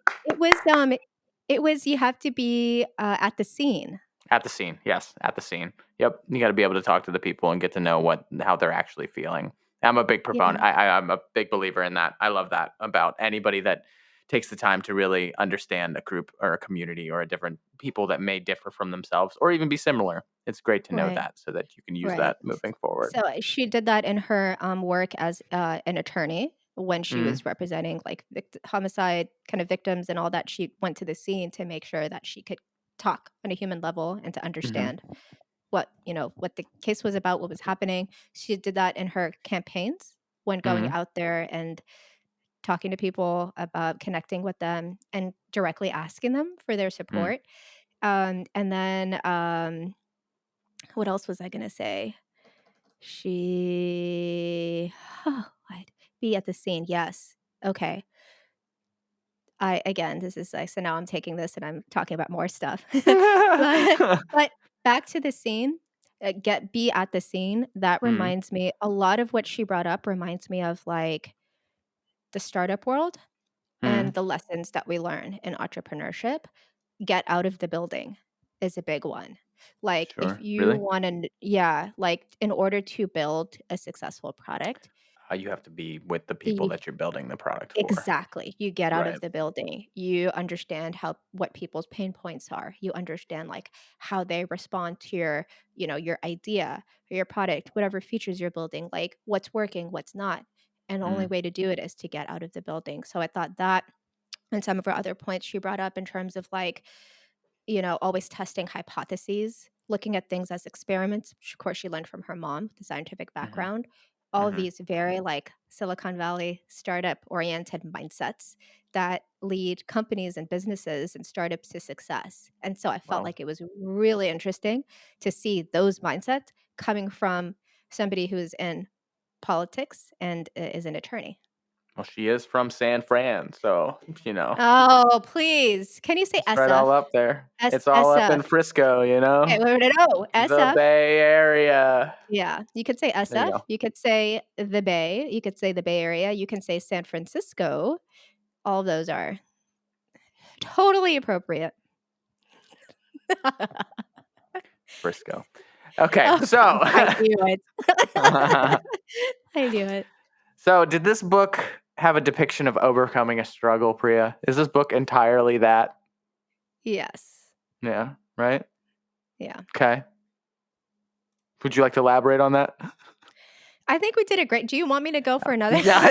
It was you have to be, at the scene. At the scene, yes, at the scene. Yep, you gotta be able to talk to the people and get to know how they're actually feeling. I'm a big proponent. Yeah. I'm a big believer in that. I love that about anybody that takes the time to really understand a group or a community or a different people that may differ from themselves or even be similar. It's great to know Right, that so that you can use right. that moving forward. So, she did that in her, work as, an attorney when she Mhm, was representing, like, homicide kind of victims and all that. She went to the scene to make sure that she could talk on a human level and to mhm, understand what the case was about, what was happening. She did that in her campaigns when going mhm, out there and talking to people about connecting with them and directly asking them for their mm. support. And then, what else was I gonna say? She I'd be at the scene, yes. Okay. I again, this is like so now I'm taking this and I'm talking about more stuff. But but back to the scene, get be at the scene, that Mhm, reminds me a lot of what she brought up reminds me of, like, the startup world and mhm. the lessons that we learn in entrepreneurship. Get out of the building is a big one. Like, if Sure. you Really? wanna yeah, like, in order to build a successful product, You have to be with the people you that you're building the product for. exactly. You get out Right. of the building. You understand how what people's pain points are. You understand, like, how they respond to your idea or your product, whatever features you're building, like, what's working, what's not. And the only Mm, way to do it is to get out of the building. So I thought that and some of her other points she brought up in terms of, like, always testing hypotheses, looking at things as experiments, which of course she learned from her mom, the scientific mhm, background. All of mhm. these very like Silicon Valley startup oriented mindsets that lead companies and businesses and startups to success. And so I felt Well, like it was really interesting to see those mindsets coming from somebody who is in politics and is an attorney. Well, she is from San Fran, so, Oh, please. Can you say it's right all SF? up there. S It's all up in SF. Frisco, Okay, wait, wait, no, The SF. Bay Area. Yeah, you could say There you SF, go. you could say the Bay, you could say the Bay Area, you can say San Francisco. All of those are totally appropriate. Frisco. Okay, Oh, so I knew it. I knew it. so did this book have a depiction of overcoming a struggle, Priya? Is this book entirely that? Yes. Yeah, right? Yeah. Okay. Would you like to elaborate on that? I think we did a great do you want me to go for another? Yeah,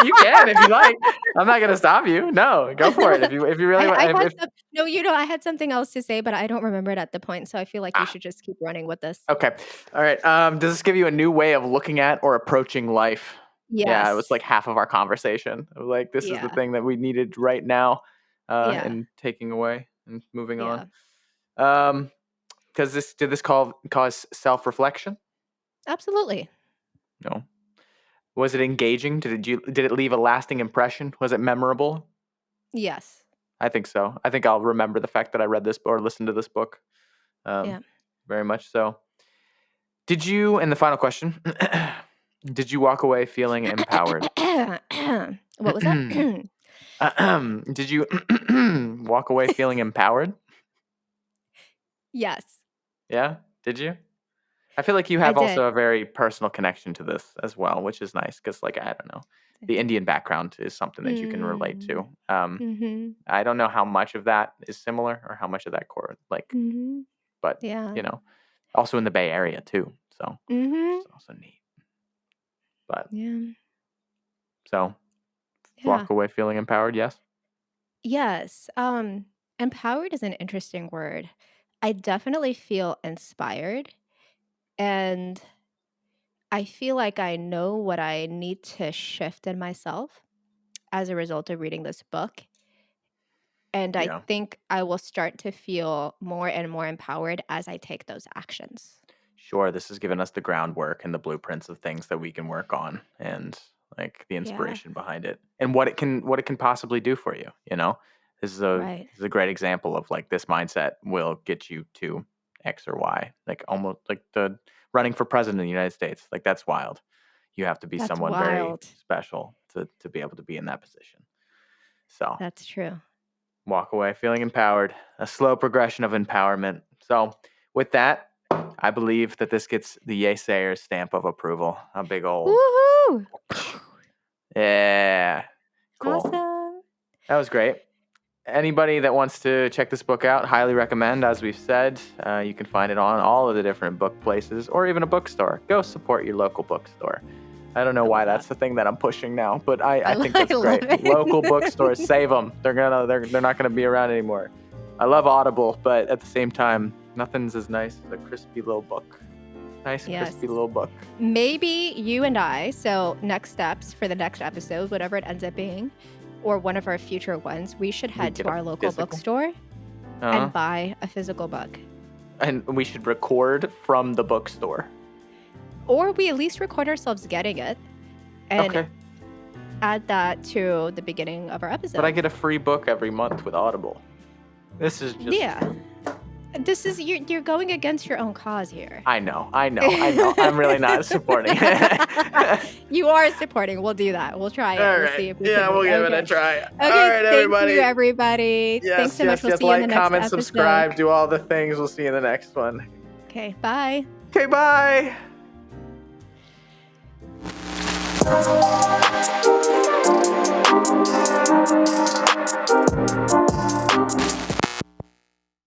you can if you like. I'm not gonna stop you. No, go for it if you really want. I had If some no, I had something else to say, but I don't remember it at the point, so I feel like you ah, should just keep running with this. okay, all right. Does this give you a new way of looking at or approaching life? Yeah, it was Yes. like half of our conversation. It was like this is the Yeah. thing that we needed right now, Yeah. and taking away and moving on. Yeah. Because did this cause self reflection? Absolutely. No. Was it engaging? Did it leave a lasting impression? Was it memorable? Yes. I think so. I think I'll remember the fact that I read this or listened to this book. Yeah. Very much so. Did you? And the final question: did you walk away feeling empowered? What was that? Did you walk away feeling empowered? Yes, Yeah. Did you? I feel like you I have did. also a very personal connection to this as well, which is nice because, like, I don't know, the Indian background is something that you can relate to. Mm. Mhm. I don't know how much of that is similar or how much of that core, like, Mhm. but Yeah. also in the Bay Area too. So, which Mhm. is also neat. But Yeah. so Yeah. walk away feeling empowered. Yes. Yes. Empowered is an interesting word. I definitely feel inspired, and I feel like I know what I need to shift in myself as a result of reading this book. And I Yeah. think I will start to feel more and more empowered as I take those actions. Sure. This has given us the groundwork and the blueprints of things that we can work on, and like the Yeah. inspiration behind it, and what it can possibly do for you. Right. This is a great example of like this mindset will get you to X or Y. Like almost like the running for president of the United States. Like that's wild. You have to be That's someone very wild. special to be able to be in that position. So That's true. walk away feeling empowered, a slow progression of empowerment. So, with that, I believe that this gets the Yeasayers stamp of approval. A big old, Woohoo! yeah, cool. Awesome. That was great. Anybody that wants to check this book out, highly recommend. As we've said, you can find it on all of the different book places or even a bookstore. Go support your local bookstore. I don't know I why love that's that. the thing that I'm pushing now, but I think that's I love great. Local bookstores, it. save them. They're not gonna be around anymore. I love Audible, but at the same time, nothing's as nice as a crispy little book. Nice Yes. crispy little book. Maybe you and I, so next steps for the next episode, whatever it ends up being, or one of our future ones, we should head get to a our local physical? bookstore Uh-huh. and buy a physical book. And we should record from the bookstore. Or we at least record ourselves getting it and Okay. add that to the beginning of our episode. But I get a free book every month with Audible. This is just Yeah. This is you're going against your own cause here. I know. I'm really not supporting it. You are supporting. We'll do that. We'll try it. All We'll right. see if we Yeah, can we'll make give it. it a try. Okay, All right, everybody. thank you, everybody. Yes, Thanks so much. We'll see you in the like, next comment, episode. subscribe, do all the things. We'll see you in the next one. Okay, bye. Okay, bye.